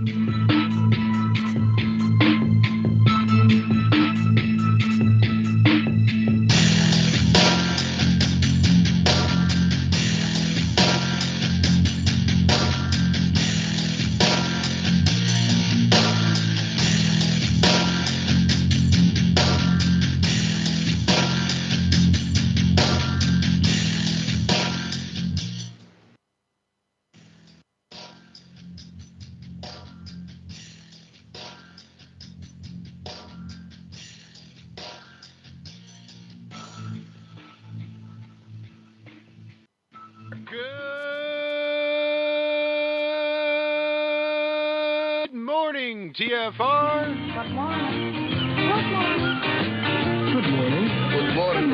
Good morning, TFR. Good morning. Good morning. Good morning.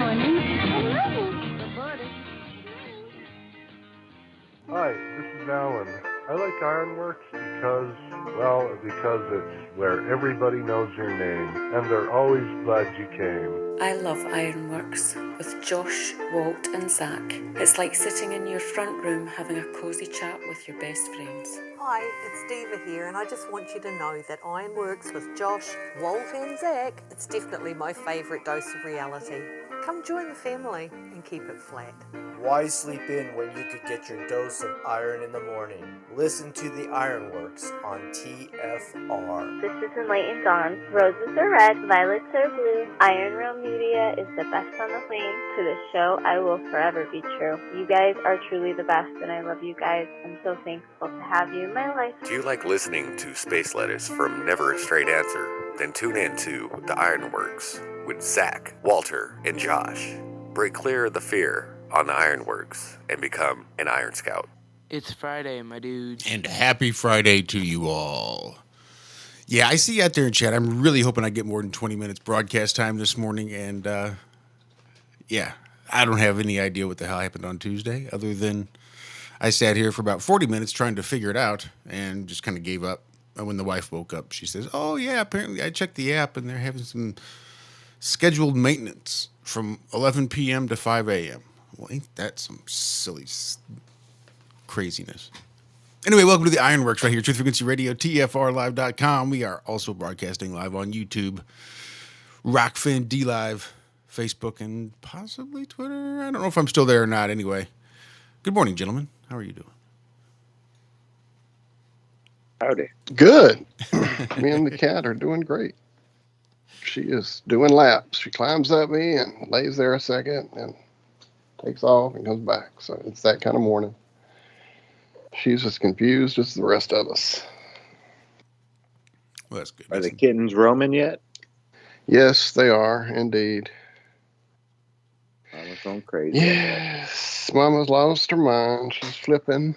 Good morning. Hi, this is Alan. I like Ironworx because it's where everybody knows your name, and they're always glad you came. I love Ironworx with Josh, Walt and Zack. It's like sitting in your front room having a cosy chat with your best friends. Hi, it's Diva here, and I just want you to know that Ironworx with Josh, Walt and Zack, it's definitely my favourite dose of reality. Come join the family and keep it flat. Why sleep in when you could get your dose of iron in the morning? Listen to the Ironworx on TFR. This is Enlightened Dawn. Roses are red, violets are blue. Iron Realm Media is the best on the plane. To the show, I will forever be true. You guys are truly the best, and I love you guys. I'm so thankful to have you in my life. Do you like listening to space letters from Never a Straight Answer? Then tune in to the Ironworx with Zack, Walter, and Josh. Break clear of the fear on the Ironworx and become an Iron Scout. It's Friday, my dudes. And happy Friday to you all. Yeah, I see you out there in chat. I'm really hoping I get more than 20 minutes broadcast time this morning. And, yeah, I don't have any idea what the hell happened on Tuesday, other than I sat here for about 40 minutes trying to figure it out and just kind of gave up. And when the wife woke up, she says, oh, yeah, apparently I checked the app and they're having some scheduled maintenance from 11 p.m. to 5 a.m. Well, ain't that some silly craziness? Anyway, welcome to the Ironworx right here, Truth Frequency Radio, TFRlive.com. We are also broadcasting live on YouTube, Rockfin, D-Live, Facebook, and possibly Twitter. I don't know if I'm still there or not. Anyway, good morning, gentlemen. How are you doing? Howdy. Good. Me and the cat are doing great. She is doing laps. She climbs up me and lays there a second and takes off and comes back. So it's that kind of morning. She's as confused as the rest of us. Well, that's good. Are the kittens roaming yet? Yes, they are, indeed. Mama's going crazy. Yes, Mama's lost her mind. She's flipping,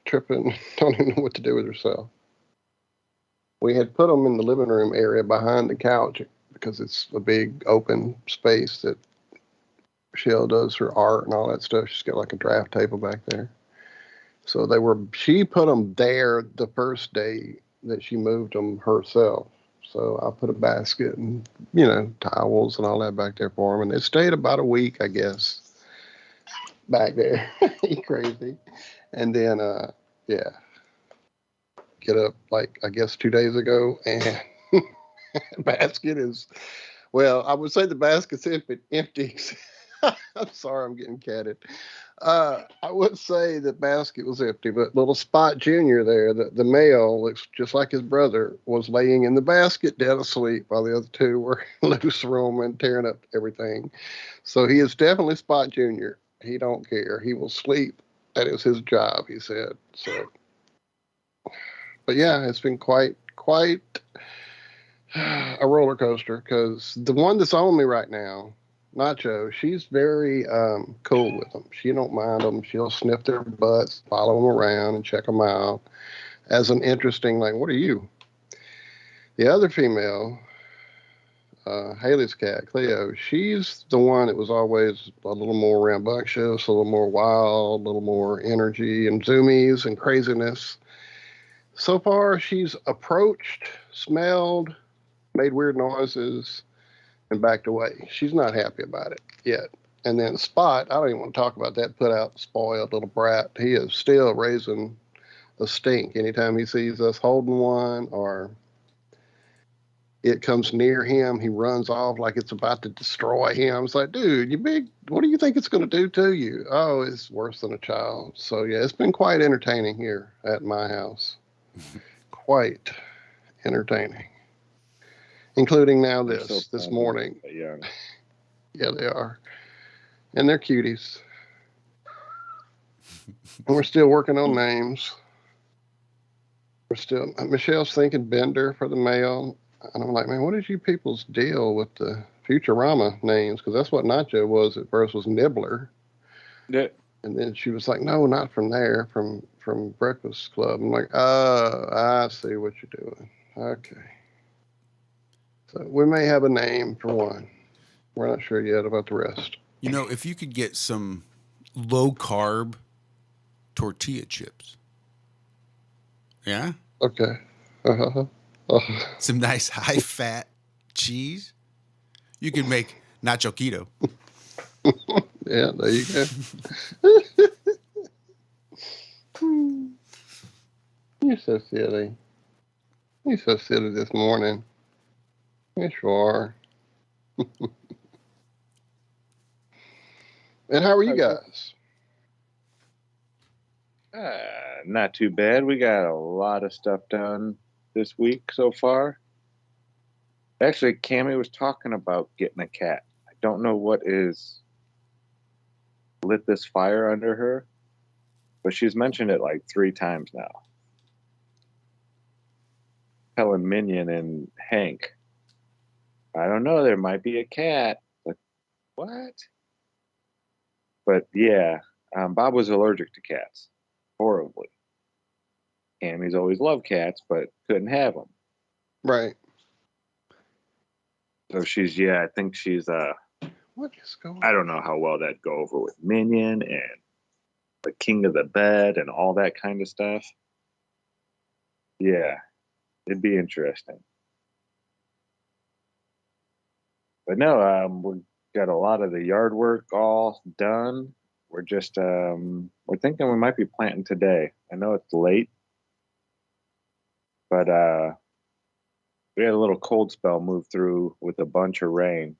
tripping, don't even know what to do with herself. We had put them in the living room area behind the couch because it's a big open space that Shell does her art and all that stuff. She's got like a draft table back there. So she put them there the first day that she moved them herself. So I put a basket and, towels and all that back there for them. And they stayed about a week, I guess, back there. Crazy. And then, get up like, I guess 2 days ago and basket is, well, I would say the basket's empty. I'm sorry, I'm getting catted. I would say the basket was empty, but little Spot Jr. there, the male, looks just like his brother, was laying in the basket dead asleep while the other two were loose roaming, tearing up everything. So he is definitely Spot Jr. He don't care. He will sleep. That is his job, he said. So, but yeah, it's been quite a roller coaster because the one that's on me right now, Nacho, she's very cool with them. She don't mind them. She'll sniff their butts, follow them around, and check them out as an interesting, like, what are you? The other female, Haley's cat, Cleo, she's the one that was always a little more rambunctious, a little more wild, a little more energy and zoomies and craziness. So far, she's approached, smelled, made weird noises, and backed away. She's not happy about it yet. And then Spot, I don't even want to talk about that, put out spoiled little brat. He is still raising a stink anytime he sees us holding one or it comes near him. He runs off like it's about to destroy him. It's like, dude, you big, what do you think it's going to do to you? Oh, it's worse than a child. So yeah, it's been quite entertaining here at my house. Quite entertaining. Including now this morning. Yeah. Yeah, they are. And they're cuties. And we're still working on names. Michelle's thinking Bender for the male. And I'm like, man, what is you people's deal with the Futurama names? Because that's what Nacho was at first, was Nibbler. Yeah. And then she was like, no, not from there, from Breakfast Club. I'm like, oh, I see what you're doing. Okay. So we may have a name for one. We're not sure yet about the rest. You know, if you could get some low carb tortilla chips. Yeah? Okay. Some nice high fat cheese. You could make nacho keto. Yeah, there you go. You're so silly. You're so silly this morning. Yes, you are. And how are you guys? Not too bad. We got a lot of stuff done this week so far. Actually, Cammie was talking about getting a cat. I don't know what is lit this fire under her, but she's mentioned it like 3 times now. Telling Minion and Hank, I don't know, there might be a cat. Like, what? But yeah, Bob was allergic to cats. Horribly. Cammie's always loved cats, but couldn't have them. Right. So I think she's, what is going on? I don't know how well that'd go over with Minion and the King of the Bed and all that kind of stuff. Yeah, it'd be interesting. But no, we got a lot of the yard work all done. We're just, we're thinking we might be planting today. I know it's late, but we had a little cold spell move through with a bunch of rain.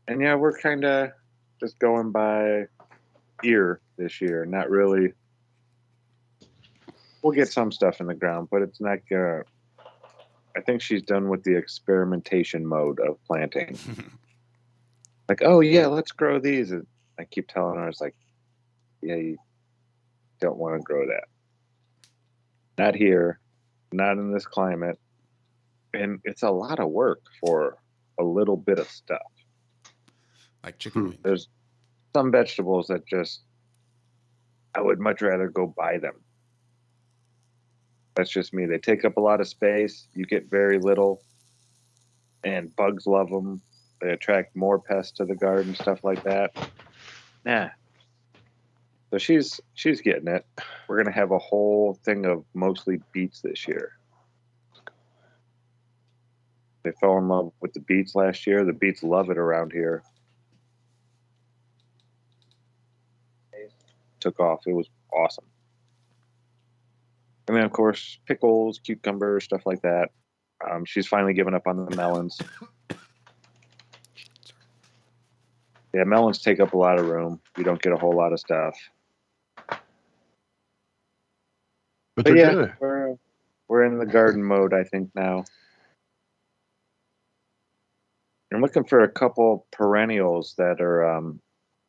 And yeah, we're kind of just going by ear this year. Not really. We'll get some stuff in the ground, but it's not gonna. I think she's done with the experimentation mode of planting. Like, oh yeah, let's grow these. And I keep telling her, it's like, yeah, you don't want to grow that. Not here, not in this climate. And it's a lot of work for a little bit of stuff. Like chicken wings. There's some vegetables that I would much rather go buy them. That's just me. They take up a lot of space. You get very little. And bugs love them. They attract more pests to the garden, stuff like that. Nah. So she's getting it. We're going to have a whole thing of mostly beets this year. They fell in love with the beets last year. The beets love it around here. Took off. It was awesome. And then, of course, pickles, cucumbers, stuff like that. She's finally given up on the melons. Yeah, melons take up a lot of room. You don't get a whole lot of stuff. But yeah, good. We're in the garden mode, I think, now. I'm looking for a couple perennials that are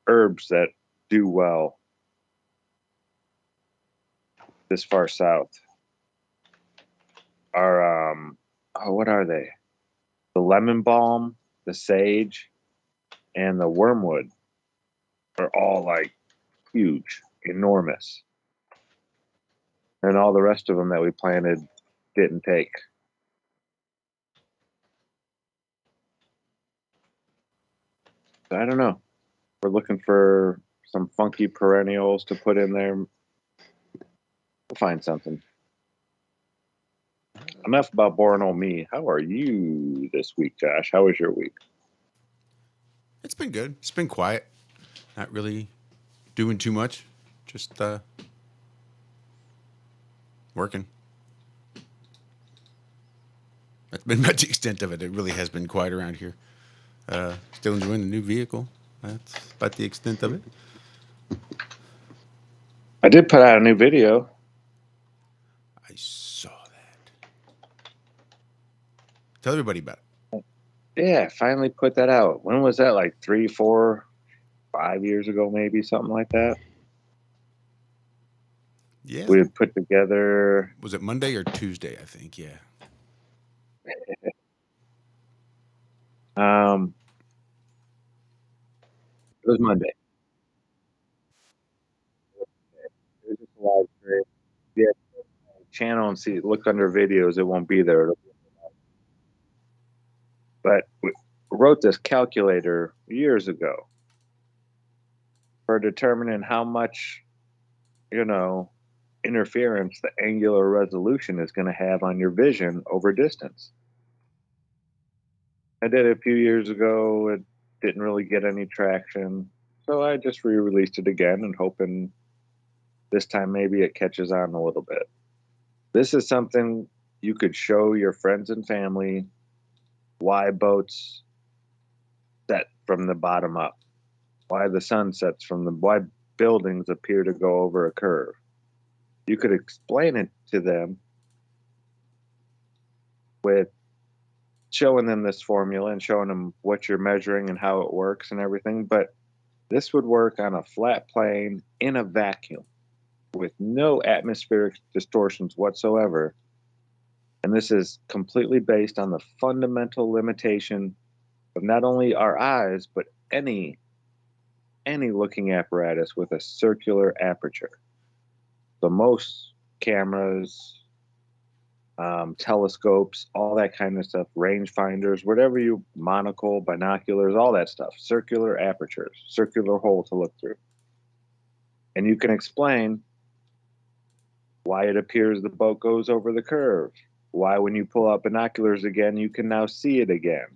herbs that do well this far south. Are what are they? The lemon balm, the sage, and the wormwood are all like huge, enormous. And all the rest of them that we planted didn't take. So I don't know. We're looking for some funky perennials to put in there. We'll find something. Enough about boring old me. How are you this week, Josh? How was your week? It's been good. It's been quiet. Not really doing too much. Just working. That's been about the extent of it. It really has been quiet around here. Still enjoying the new vehicle. That's about the extent of it. I did put out a new video. I saw that. Tell everybody about it. Yeah, finally put that out. When was that? Like 3, 4, 5 years ago, maybe something like that. Yeah. We had put together. Was it Monday or Tuesday? I think. Yeah. It was Monday. It was just a live stream. Yeah, channel and see. Look under videos. It won't be there. But we wrote this calculator years ago for determining how much, interference the angular resolution is going to have on your vision over distance. I did it a few years ago. It didn't really get any traction. So I just re-released it again and hoping this time maybe it catches on a little bit. This is something you could show your friends and family why boats set from the bottom up, why the sun sets why buildings appear to go over a curve. You could explain it to them with showing them this formula and showing them what you're measuring and how it works and everything. But this would work on a flat plane in a vacuum with no atmospheric distortions whatsoever. And this is completely based on the fundamental limitation of not only our eyes, but any looking apparatus with a circular aperture. So most cameras, telescopes, all that kind of stuff, rangefinders, whatever you, monocle, binoculars, all that stuff, circular apertures, circular hole to look through. And you can explain why it appears the boat goes over the curve, why when you pull out binoculars again, you can now see it again.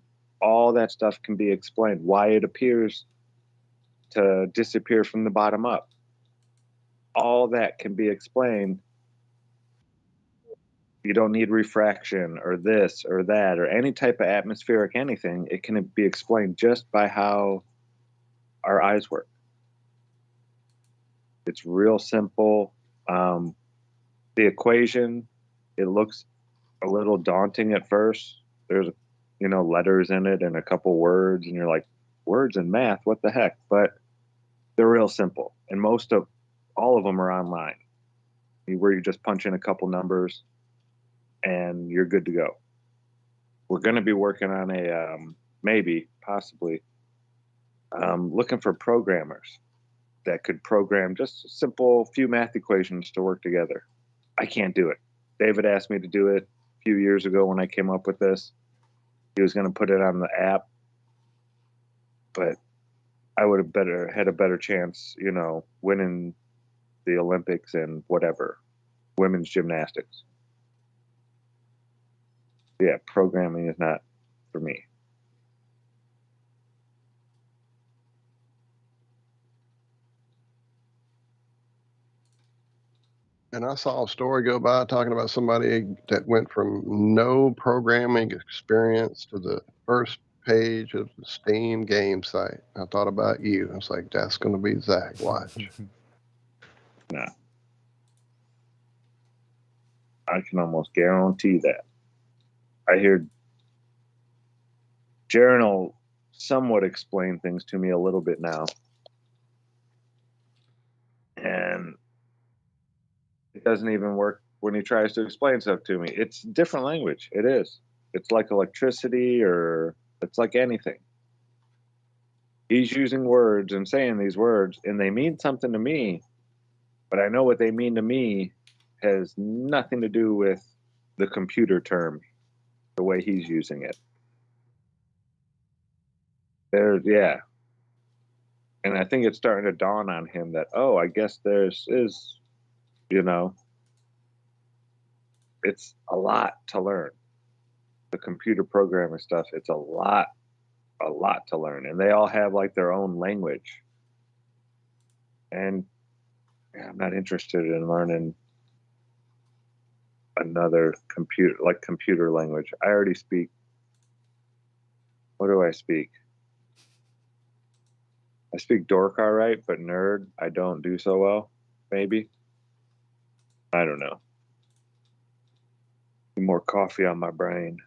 All that stuff can be explained, why it appears to disappear from the bottom up. All that can be explained. You don't need refraction or this or that or any type of atmospheric anything. It can be explained just by how our eyes work. It's real simple. The equation, it looks a little daunting at first. There's, letters in it and a couple words, and you're like, words and math, what the heck? But they're real simple. And all of them are online, where you just punch in a couple numbers and you're good to go. We're going to be working on possibly looking for programmers that could program just a simple few math equations to work together. I can't do it. David asked me to do it a few years ago when I came up with this. He was going to put it on the app, but I would have had a better chance, winning the Olympics and whatever, women's gymnastics. Yeah, programming is not for me. And I saw a story go by talking about somebody that went from no programming experience to the first page of the Steam game site. I thought about you. I was like, that's going to be Zack. Watch. No. I can almost guarantee that. I hear Jaron will somewhat explain things to me a little bit now. And it doesn't even work when he tries to explain stuff to me. It's different language. It is. It's like electricity, or it's like anything. He's using words and saying these words, and they mean something to me, but I know what they mean to me has nothing to do with the computer term, the way he's using it. Yeah. And I think it's starting to dawn on him that, I guess it's a lot to learn. The computer programming stuff, it's a lot to learn. And they all have like their own language. And Yeah, I'm not interested in learning another computer language. I already speak. What do I speak? I speak dork all right, but nerd, I don't do so well. Maybe. I don't know. Need more coffee on my brain.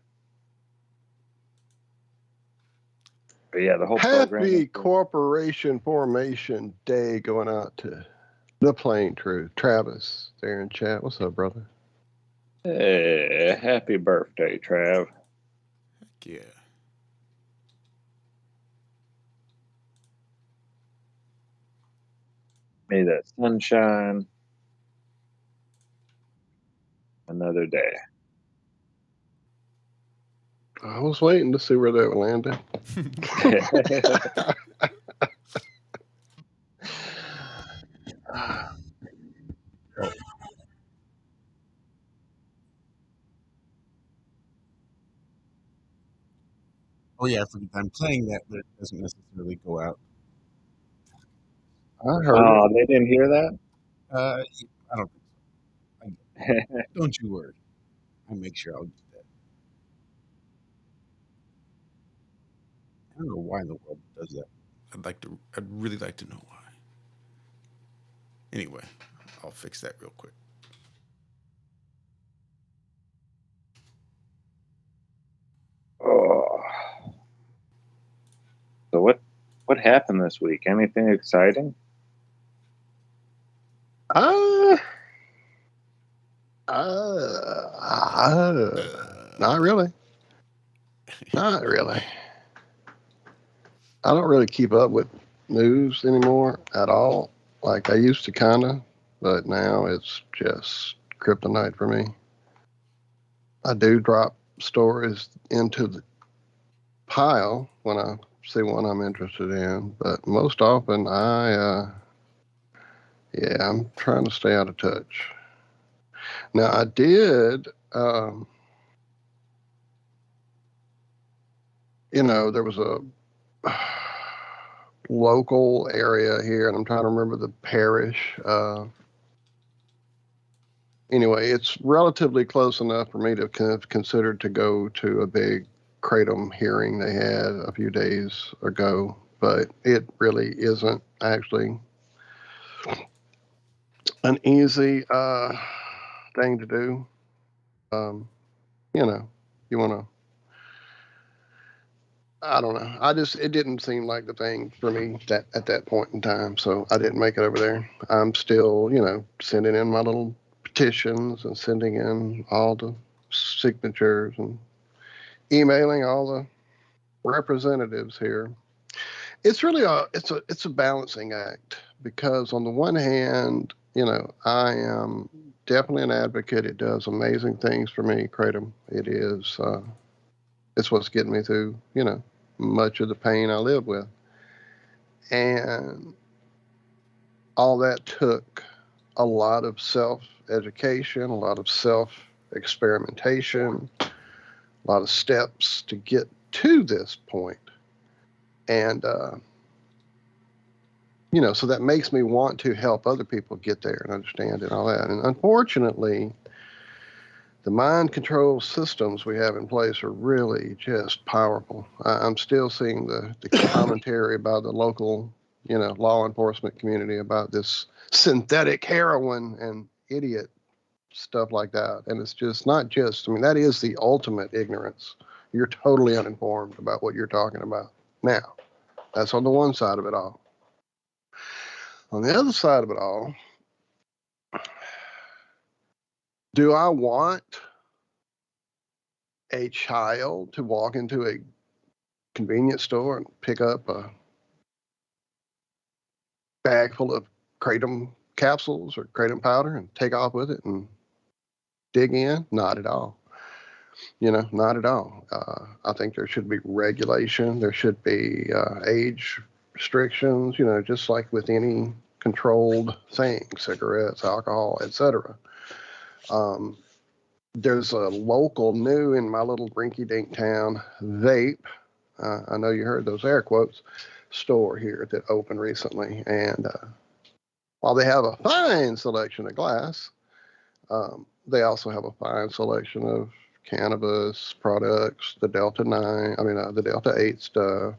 But yeah, the whole program. Happy Corporation Formation Day going out to the Plain Truth. Travis, there in chat. What's up, brother? Hey, happy birthday, Trav. Heck yeah. May that sunshine another day. I was waiting to see where that landed. Oh yeah, I'm playing that, but it doesn't necessarily go out. I heard Oh, they didn't hear that? I don't think so. Don't you worry. I'll make sure I'll get that. I don't know why in the world it does that. I'd really like to know why. Anyway, I'll fix that real quick. Oh. So what happened this week? Anything exciting? Not really. Not really. I don't really keep up with news anymore at all. Like I used to kind of, but now it's just kryptonite for me. I do drop stories into the pile when I see one I'm interested in, but most often I'm trying to stay out of touch. Now I did, there was a local area here, and I'm trying to remember the parish. Anyway, it's relatively close enough for me to have considered to go to a big kratom hearing they had a few days ago, but it really isn't actually an easy thing to do. You want to. I don't know. It didn't seem like the thing for me that at that point in time, so I didn't make it over there. I'm still, sending in my little petitions and sending in all the signatures and emailing all the representatives here. It's really it's a balancing act because on the one hand, I am definitely an advocate. It does amazing things for me, kratom. It is it's what's getting me through, much of the pain I live with. And all that took a lot of self-education, a lot of self-experimentation, a lot of steps to get to this point. And, so that makes me want to help other people get there and understand and all that. And unfortunately, the mind control systems we have in place are really just powerful. I'm still seeing the commentary by the local, law enforcement community about this synthetic heroin and idiot stuff like that. And it's just not just, that is the ultimate ignorance. You're totally uninformed about what you're talking about. Now, that's on the one side of it all. On the other side of it all, do I want a child to walk into a convenience store and pick up a bag full of kratom capsules or kratom powder and take off with it and dig in? Not at all. Not at all. I think there should be regulation. There should be age restrictions, just like with any controlled thing, cigarettes, alcohol, etc. There's a local new in my little rinky-dink town vape. I know you heard those air quotes store here that opened recently, and While they have a fine selection of glass, they also have a fine selection of cannabis products, the the Delta 8 stuff.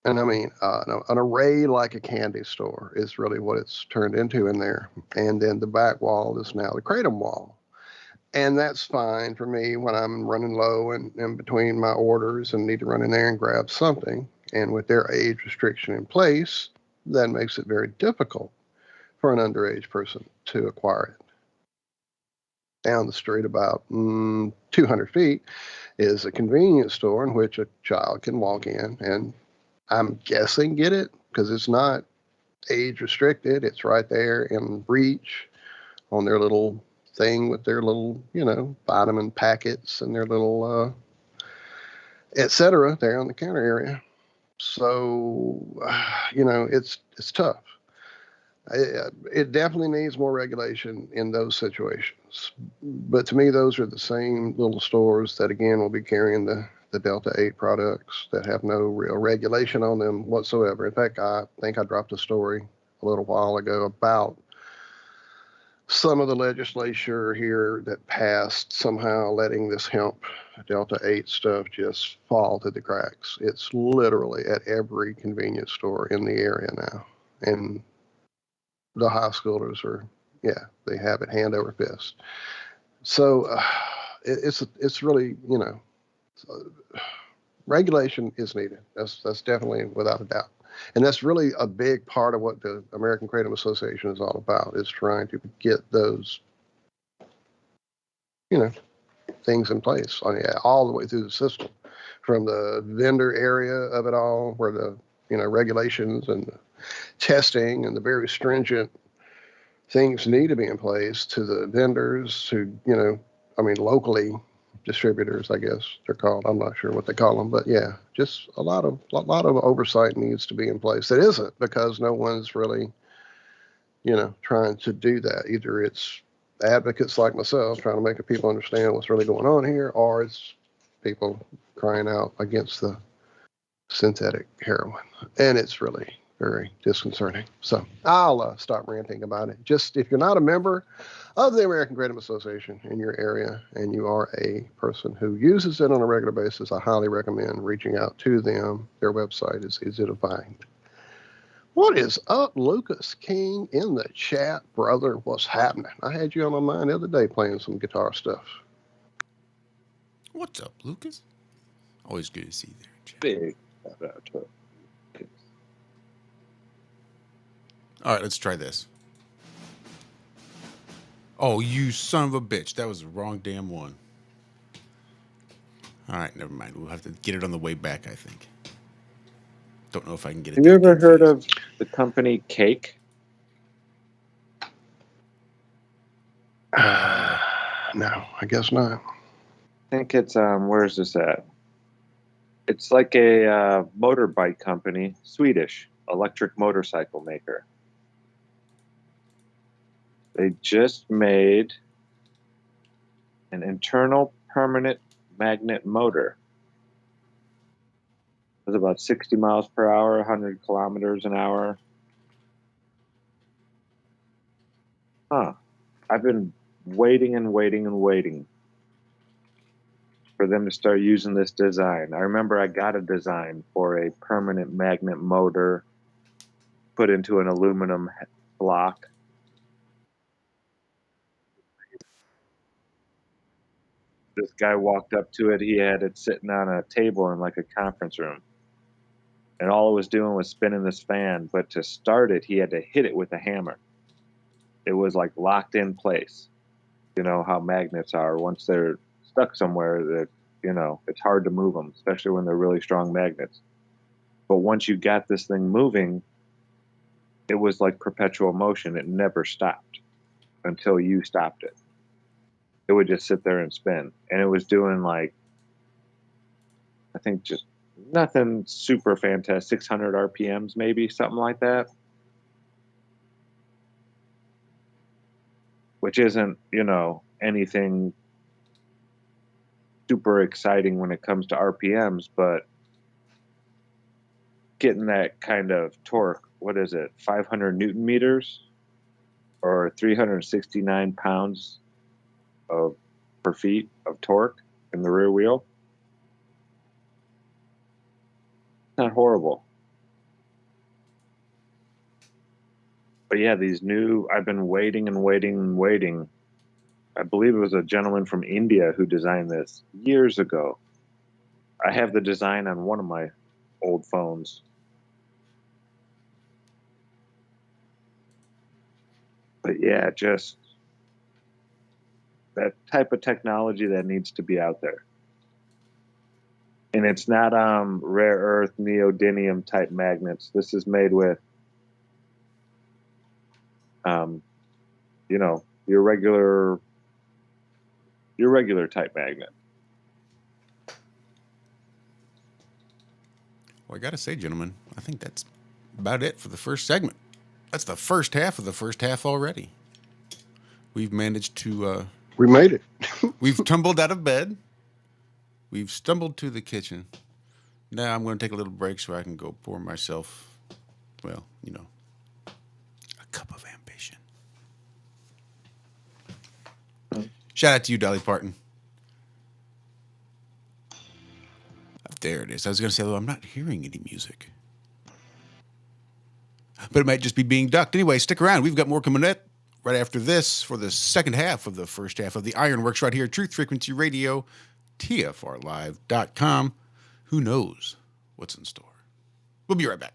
And I mean, an array like a candy store is really what it's turned into in there. And then the back wall is now the Kratom wall. And that's fine for me when I'm running low and in between my orders and need to run in there and grab something. And with their age restriction in place, that makes it very difficult for an underage person to acquire it. Down the street about 200 feet is a convenience store in which a child can walk in and I'm guessing get it because it's not age restricted. It's right there in reach on their little thing with their little, vitamin packets and their little, et cetera, there on the counter area. So, it's tough. It definitely needs more regulation in those situations. But to me, those are the same little stores that, again, will be carrying the Delta 8 products that have no real regulation on them whatsoever. In fact, I think I dropped a story a little while ago about some of the legislature here that passed somehow letting this hemp Delta 8 stuff just fall through the cracks. It's literally at every convenience store in the area now. And the high schoolers they have it hand over fist. So it's really, regulation is needed. That's definitely without a doubt. And that's really a big part of what the American Kratom Association is all about, is trying to get those, things in place all the way through the system, from the vendor area of it all, where the, regulations and testing and the very stringent things need to be in place, to the vendors who, locally distributors, I guess they're called. I'm not sure what they call them, but yeah, just a lot of oversight needs to be in place. It isn't, because no one's really, trying to do that. Either it's advocates like myself trying to make people understand what's really going on here, or it's people crying out against the synthetic heroin. And it's really very disconcerting. So I'll stop ranting about it. Just, if you're not a member of the American Kratom Association in your area and you are a person who uses it on a regular basis, I highly recommend reaching out to them. Their website is easy to find. What is up, Lucas King in the chat, brother? What's happening? I had you on my mind the other day playing some guitar stuff. What's up, Lucas? Always good to see you there, chat. Big shout out to Lucas. All right, let's try this. Oh, you son of a bitch. That was the wrong damn one. All right, never mind. We'll have to get it on the way back, I think. Don't know if I can get it. Have you ever heard of the company Cake? No, I guess not. I think it's, where's this at? It's like a motorbike company, Swedish, electric motorcycle maker. They just made an internal permanent magnet motor. It was about 60 miles per hour, 100 kilometers an hour. I've been waiting and waiting and waiting for them to start using this design. I remember I got a design for a permanent magnet motor put into an aluminum block. This guy walked up to it. He had it sitting on a table in like a conference room. And all it was doing was spinning this fan. But to start it, he had to hit it with a hammer. It was like locked in place. You know how magnets are. Once they're stuck somewhere, it's hard to move them, especially when they're really strong magnets. But once you got this thing moving, it was like perpetual motion. It never stopped until you stopped it. It would just sit there and spin. And it was doing like, I think just nothing super fantastic, 600 RPMs maybe, something like that. Which isn't, anything super exciting when it comes to RPMs, but getting that kind of torque. What is it? 500 Newton meters or 369 pounds per feet of torque in the rear wheel. Not horrible. But yeah, these new, I've been waiting and waiting and waiting. I believe it was a gentleman from India who designed this years ago. I have the design on one of my old phones. But yeah, just that type of technology that needs to be out there. And it's not rare earth neodymium type magnets. This is made with you know, your regular type magnet. Well, I gotta say, gentlemen, I think that's about it for the first segment. That's the first half of the first half already. We've managed to we made it. We've tumbled out of bed. We've stumbled to the kitchen. Now I'm going to take a little break so I can go pour myself, well, you know, a cup of ambition. Shout out to you, Dolly Parton. There it is. I was going to say, though, I'm not hearing any music. But it might just be being ducked. Anyway, stick around. We've got more coming up right after this for the second half of the first half of the Ironworks right here, Truth Frequency Radio, TFRlive.com. Who knows what's in store? We'll be right back.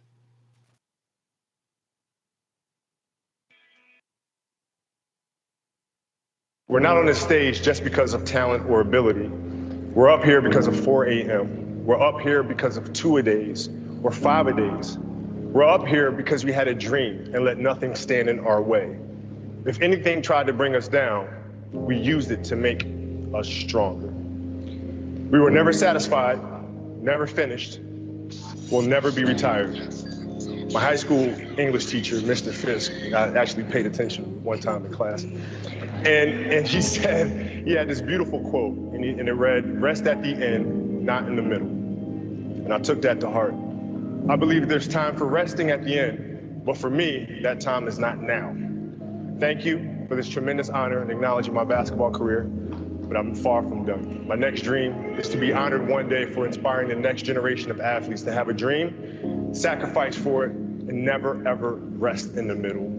We're not on this stage just because of talent or ability. We're up here because of 4 a.m. We're up here because of 2-a-days or 5-a-days. We're up here because we had a dream and let nothing stand in our way. If anything tried to bring us down, we used it to make us stronger. We were never satisfied, never finished, will never be retired. My high school English teacher, Mr. Fisk, I actually paid attention one time in class, and he said, he had this beautiful quote, and it read, "Rest at the end, not in the middle." And I took that to heart. I believe there's time for resting at the end, but for me, that time is not now. Thank you for this tremendous honor and acknowledging my basketball career, but I'm far from done. My next dream is to be honored one day for inspiring the next generation of athletes to have a dream, sacrifice for it, and never, ever rest in the middle.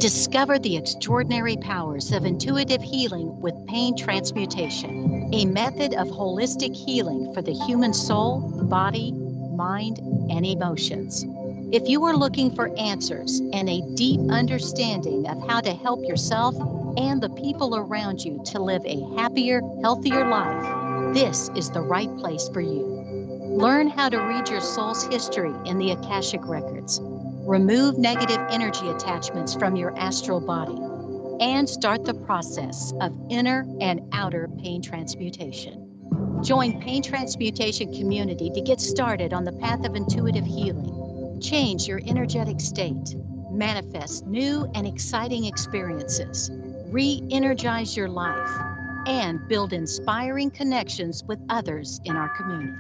Discover the extraordinary powers of intuitive healing with pain transmutation, a method of holistic healing for the human soul, body, mind, and emotions. If you are looking for answers and a deep understanding of how to help yourself and the people around you to live a happier, healthier life, this is the right place for you. Learn how to read your soul's history in the Akashic Records. Remove negative energy attachments from your astral body and start the process of inner and outer pain transmutation. Join Pain Transmutation Community to get started on the path of intuitive healing. Change your energetic state, manifest new and exciting experiences, re-energize your life, and build inspiring connections with others in our community.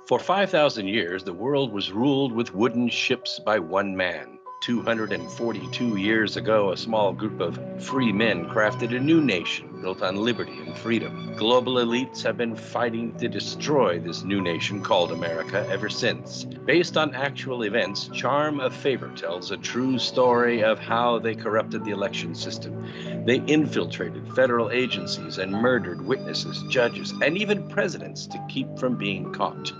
For 5,000 years, the world was ruled with wooden ships by one man. 242 years ago, a small group of free men crafted a new nation built on liberty and freedom. Global elites have been fighting to destroy this new nation called America ever since. Based on actual events, Charm of Favor tells a true story of how they corrupted the election system. They infiltrated federal agencies and murdered witnesses, judges, and even presidents to keep from being caught.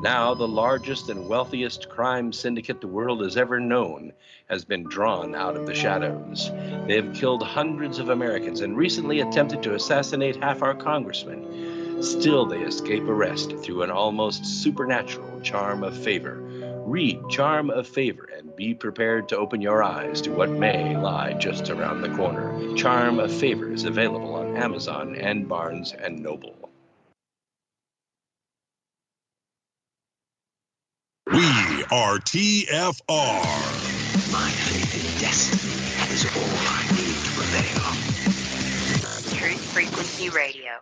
Now, the largest and wealthiest crime syndicate the world has ever known has been drawn out of the shadows. They have killed hundreds of Americans and recently attempted to assassinate half our congressmen. Still, they escape arrest through an almost supernatural charm of favor. Read Charm of Favor and be prepared to open your eyes to what may lie just around the corner. Charm of Favor is available on Amazon and Barnes & Noble. We are TFR. My faith in destiny is all I need to prevail. Frequency Radio.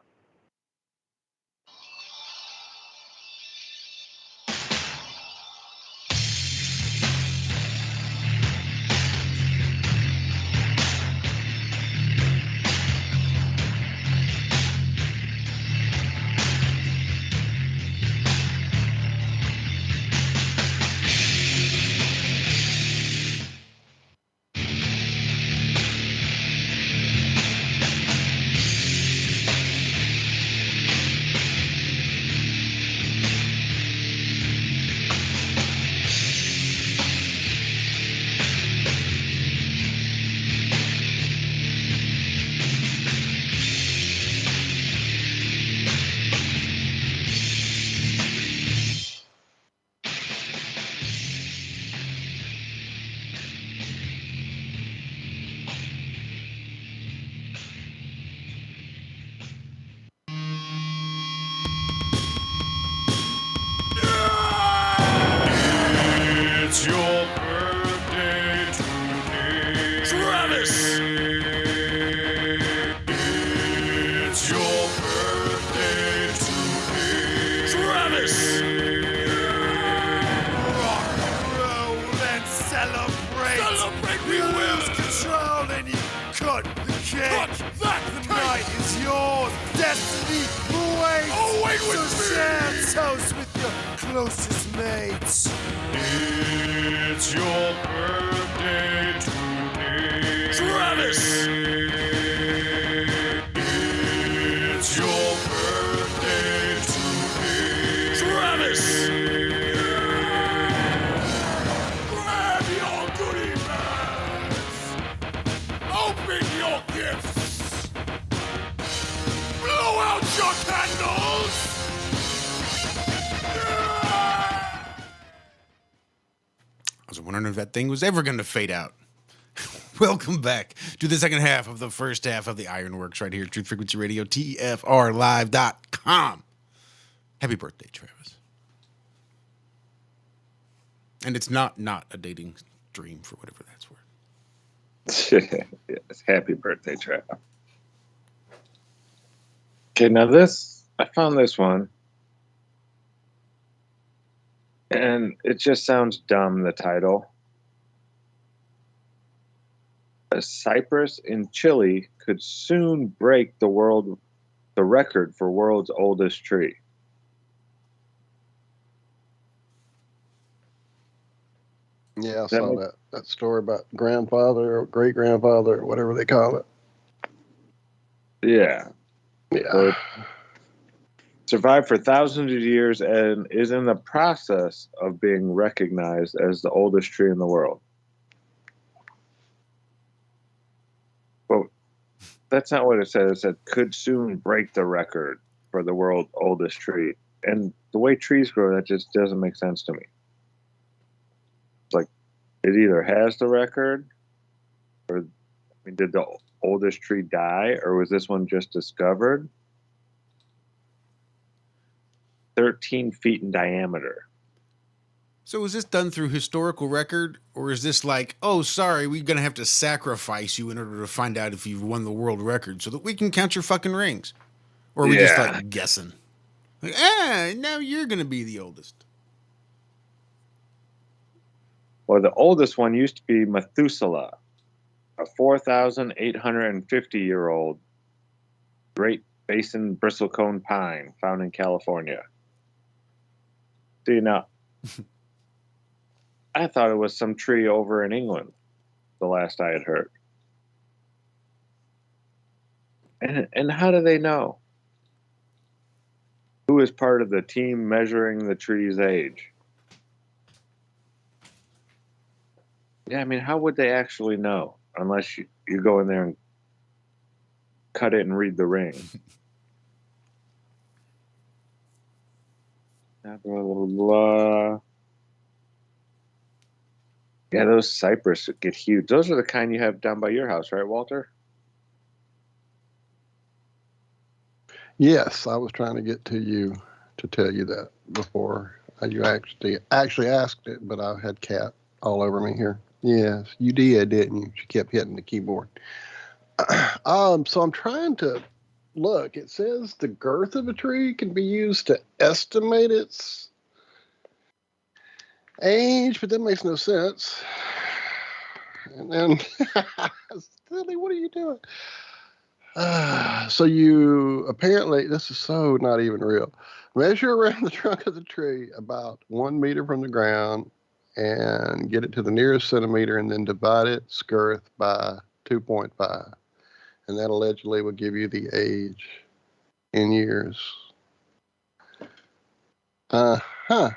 It's your birthday today, Travis. It's your birthday today, Travis. Rock and roll and celebrate. Celebrate, we will. Control and you cut the cake. Cut that the night is yours. Destiny waits. Oh, wait with me. Share toast with your closest mates. It's your birthday today, Travis. It's your birthday today, Travis. Grab your goodie bags. Open your gifts. Blow out your candles. I was wondering if that thing was ever going to fade out. Welcome back to the second half of the first half of the Ironworks right here at Truth Frequency Radio, TFRlive.com. Happy birthday, Travis. And it's not a dating dream for whatever that's worth. Yes, happy birthday, Travis. Okay, now I found this one. And it just sounds dumb, the title. A cypress in Chile could soon break the record for world's oldest tree. Yeah, I saw that story about grandfather or great-grandfather or whatever they call it. Yeah. Yeah. So it survived for thousands of years and is in the process of being recognized as the oldest tree in the world. But that's not what it said. It said could soon break the record for the world's oldest tree. And the way trees grow, that just doesn't make sense to me. It's like it either has the record or did the oldest tree die or was this one just discovered? 13 feet in diameter. So is this done through historical record, or is this like, oh, sorry, we're going to have to sacrifice you in order to find out if you've won the world record so that we can count your fucking rings? Or are we just like guessing? Like, now you're going to be the oldest. Well, the oldest one used to be Methuselah, a 4,850-year-old Great Basin bristlecone pine found in California. See, now, I thought it was some tree over in England, the last I had heard. And how do they know? Who is part of the team measuring the tree's age? Yeah, I mean, how would they actually know? Unless you go in there and cut it and read the ring. Blah, blah, blah, blah. Yeah, those cypress get huge. Those are the kind you have down by your house, right, Walter? Yes, I was trying to get to you to tell you that before you actually asked it, but I had Kat all over me here. Yes, you did, didn't you? She kept hitting the keyboard. So I'm trying to look, it says the girth of a tree can be used to estimate its age, but that makes no sense. And then, Stanley, what are you doing? So you apparently, this is so not even real. Measure around the trunk of the tree about 1 meter from the ground and get it to the nearest centimeter and then divide its girth by 2.5. And that allegedly will give you the age in years. Uh-huh.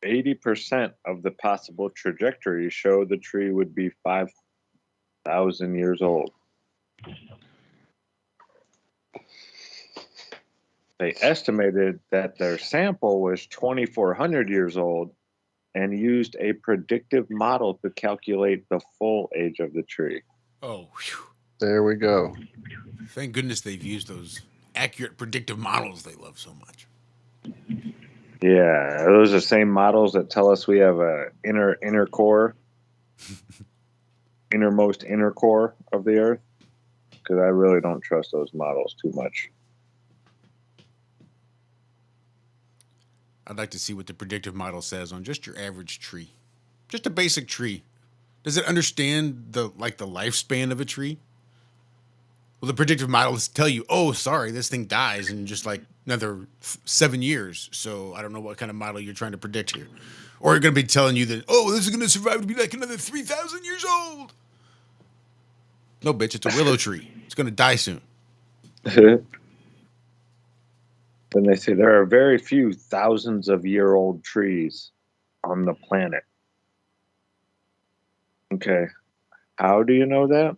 80% of the possible trajectory show the tree would be 5,000 years old. They estimated that their sample was 2,400 years old and used a predictive model to calculate the full age of the tree. Oh, whew. There we go. Thank goodness they've used those accurate predictive models they love so much. Yeah, those are the same models that tell us we have a inner core, innermost inner core of the Earth. Because I really don't trust those models too much. I'd like to see what the predictive model says on just your average tree. Just a basic tree. Does it understand the lifespan of a tree? Well, the predictive models tell you, oh, sorry, this thing dies in just like another 7 years. So I don't know what kind of model you're trying to predict here. Or you're going to be telling you that, oh, this is going to survive to be like another 3,000 years old. No, bitch, it's a willow tree. It's going to die soon. Then they say there are very few thousands of year old trees on the planet. Okay. How do you know that?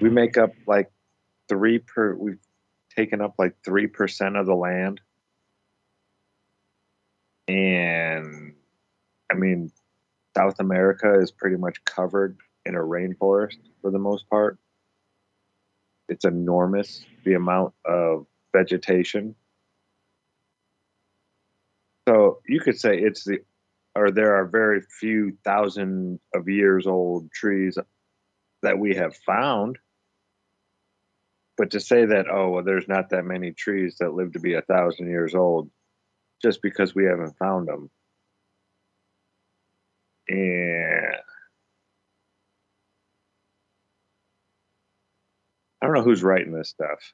We make up like we've taken up like 3% of the land. And I mean, South America is pretty much covered in a rainforest for the most part. It's enormous, the amount of vegetation. So you could say there are very few thousand of years old trees that we have found. But to say that, oh, well, there's not that many trees that live to be 1,000 years old just because we haven't found them. Yeah. I don't know who's writing this stuff.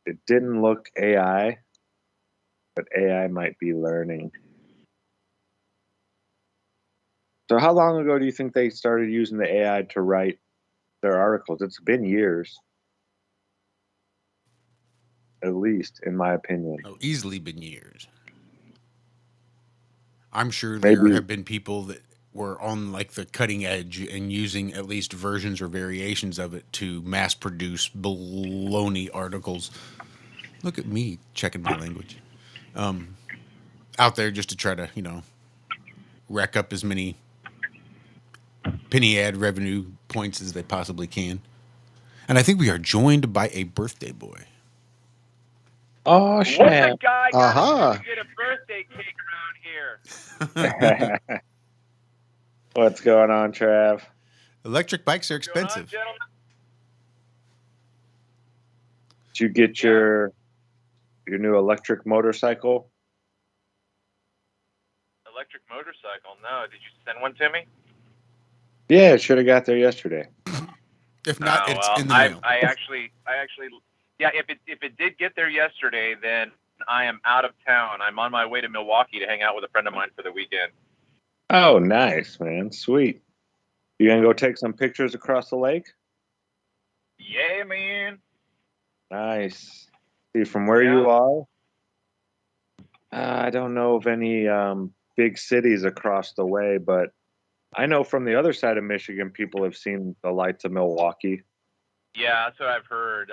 It didn't look AI, but AI might be learning. So how long ago do you think they started using the AI to write their articles? It's been years. At least, in my opinion. Oh, easily been years. I'm sure there have been people that were on like the cutting edge and using at least versions or variations of it to mass produce baloney articles. Look at me checking my language. Out there just to try to, rack up as many penny ad revenue points as they possibly can. And I think we are joined by a birthday boy. Oh, shit. What's a guy got to get a birthday cake around here? What's going on, Trav? Electric bikes are expensive. Did you get your new electric motorcycle? Electric motorcycle? No. Did you send one to me? Yeah, it should have got there yesterday. If not, it's in the mail. I actually, yeah. If it did get there yesterday, then I am out of town. I'm on my way to Milwaukee to hang out with a friend of mine for the weekend. Oh, nice, man. Sweet. You gonna go take some pictures across the lake? Yeah, man. Nice. See, from where you are, I don't know of any big cities across the way, but I know from the other side of Michigan, people have seen the lights of Milwaukee. Yeah, that's what I've heard.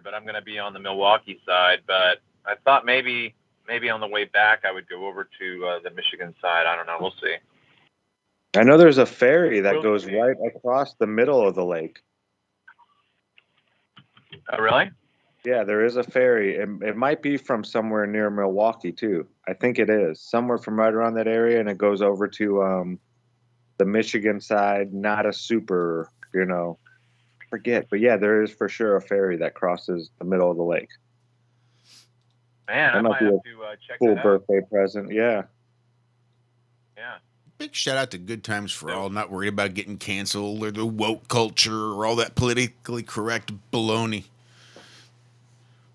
But I'm going to be on the Milwaukee side. But I thought maybe on the way back I would go over to the Michigan side. I don't know. We'll see. I know there's a ferry that goes right across the middle of the lake. Oh, really? Yeah, there is a ferry. It might be from somewhere near Milwaukee, too. I think it is. Somewhere from right around that area, and it goes over to the Michigan side, not a super, forget. But yeah, there is for sure a ferry that crosses the middle of the lake. Man, That I might be have a to check cool that out. birthday present. Yeah. Yeah. Big shout out to Good Times for All, not worried about getting canceled or the woke culture or all that politically correct baloney.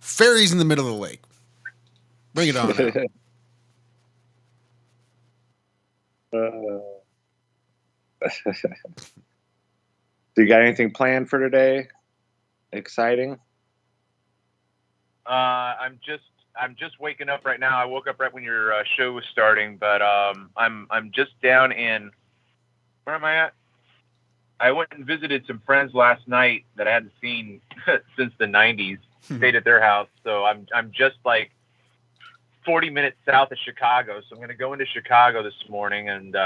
Ferries in the middle of the lake. Bring it on out. Do you got anything planned for today? Exciting? I'm just waking up right now. I woke up right when your show was starting, but I'm just down in, where am I at? I went and visited some friends last night that I hadn't seen since the 90s. Stayed at their house, so I'm just like 40 minutes south of Chicago. So I'm going to go into Chicago this morning and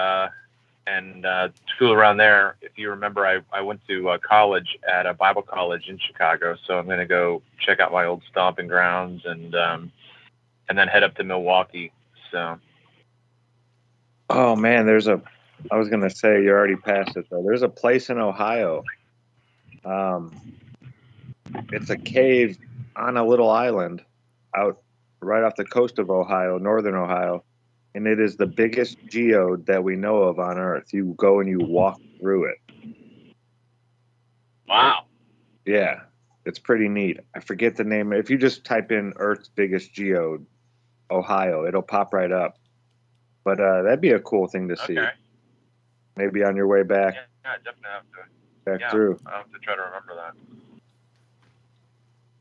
school around there. If you remember, I went to college at a Bible college in Chicago, so I'm going to go check out my old stomping grounds and then head up to Milwaukee. So. Oh man, I was gonna say you already passed it though. There's a place in Ohio. It's a cave on a little island out right off the coast of Ohio, northern Ohio, and it is the biggest geode that we know of on Earth. You go and you walk through it. Wow. Yeah, it's pretty neat. I forget the name. If you just type in Earth's biggest geode, Ohio, it'll pop right up. But that'd be a cool thing to see. Okay. Maybe on your way back. Yeah, definitely have to. Back through. I'll have to try to remember that.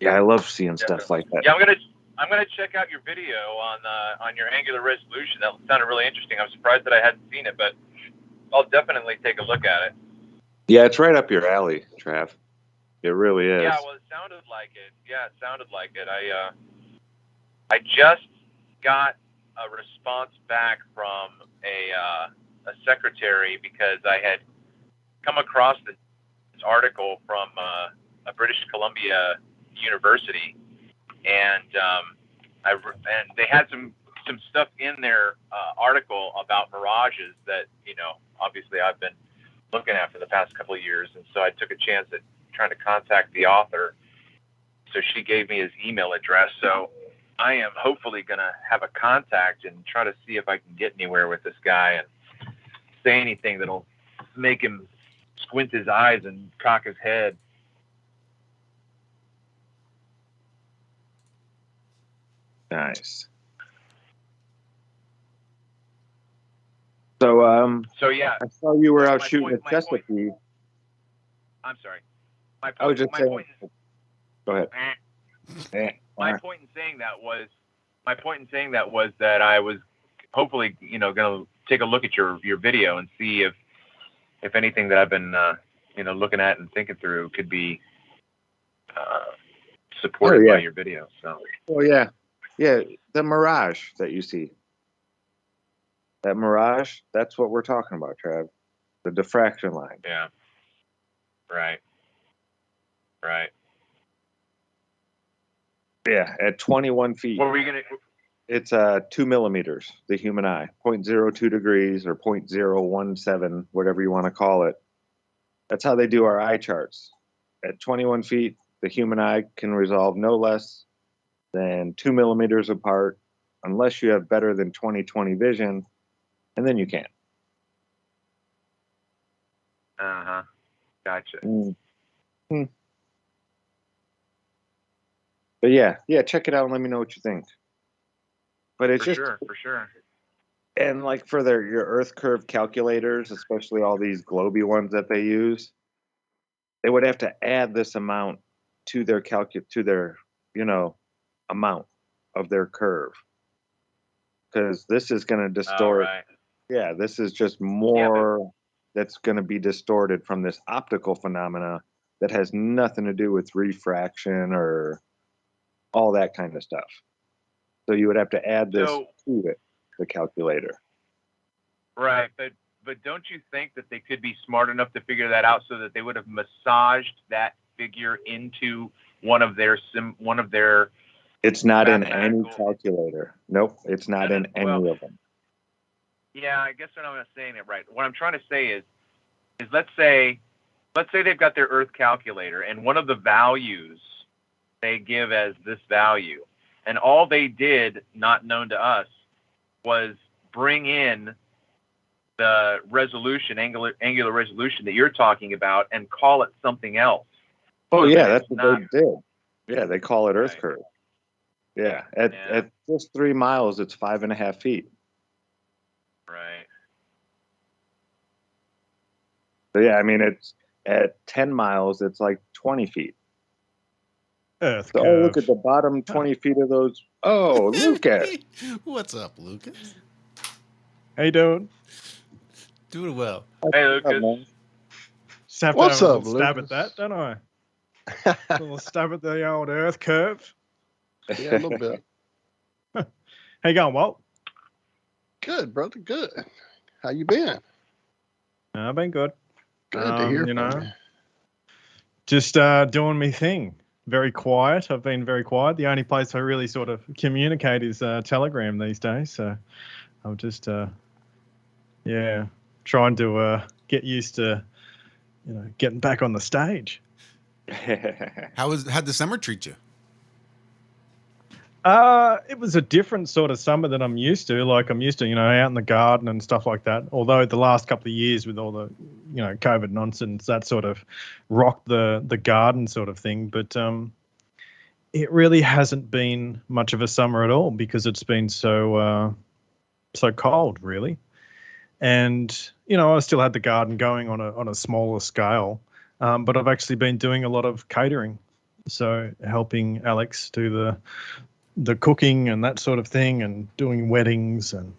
Yeah, I love seeing stuff like that. Yeah, I'm gonna check out your video on your angular resolution. That sounded really interesting. I'm surprised that I hadn't seen it, but I'll definitely take a look at it. Yeah, it's right up your alley, Trav. It really is. Yeah, well, it sounded like it. Yeah, it sounded like it. I just got a response back from a secretary because I had come across this article from a British Columbia university, and they had some stuff in their article about mirages that obviously I've been looking at for the past couple of years, and so I took a chance at trying to contact the author. So she gave me his email address. So I am hopefully going to have a contact and try to see if I can get anywhere with this guy and say anything that'll make him squint his eyes and cock his head. Nice. So yeah, I saw you were out shooting at Chesapeake. I'm sorry. I was just saying. Go ahead. My point in saying that was that I was hopefully going to take a look at your video and see if anything that I've been looking at and thinking through could be supported by your video. So. Oh yeah, the mirage that you see. That mirage, that's what we're talking about, Trav. The diffraction line. Yeah. Right. Yeah, at 21 feet. What were we gonna? It's 2 millimeters, the human eye, 0.02 degrees or 0.017, whatever you want to call it. That's how they do our eye charts. At 21 feet, the human eye can resolve no less than 2 millimeters apart, unless you have better than 20/20 vision, and then you can't. Gotcha. Mm-hmm. But yeah, check it out and let me know what you think. But it's for sure. And like for your Earth curve calculators, especially all these globy ones that they use, they would have to add this amount to their amount of their curve, because this is going to distort. Right. Yeah, this is just more that's going to be distorted from this optical phenomena that has nothing to do with refraction or all that kind of stuff. So you would have to add this to it, the calculator. Right, but don't you think that they could be smart enough to figure that out so that they would have massaged that figure into one of their It's not in any calculator. Nope, it's not in any of them. Yeah, I guess I'm not saying it right. What I'm trying to say is let's say they've got their Earth calculator, and one of the values they give as this value, and all they did, not known to us, was bring in the resolution, angular resolution that you're talking about, and call it something else. Oh, So yeah, that that's it's what not they did. Yeah, they call it Earth curve. Yeah, at just 3 miles, it's 5.5 feet. right. So yeah, I mean, it's at 10 miles, it's like 20 feet. Earth So, curve. look at the bottom 20 feet of those. Oh, Lucas. What's up, Lucas? How you doing? Doing well. Hey, Lucas. Just have to What's have a up, little stab at Lucas? that, don't I? A little stab at the old Earth curve. Yeah, a little bit. How you going, Walt? Good, brother. Good. How you been? I've been good. Good to hear You from know, you. just doing me thing. Very quiet. I've been very quiet. The only place I really sort of communicate is Telegram these days. So I'm just, trying to get used to, getting back on the stage. How'd the summer treat you? It was a different sort of summer than I'm used to. Like I'm used to, out in the garden and stuff like that. Although the last couple of years with all the, COVID nonsense, that sort of rocked the garden sort of thing. But it really hasn't been much of a summer at all because it's been so cold, really. And I still had the garden going on a smaller scale, but I've actually been doing a lot of catering, so helping Alex do the cooking and that sort of thing, and doing weddings and.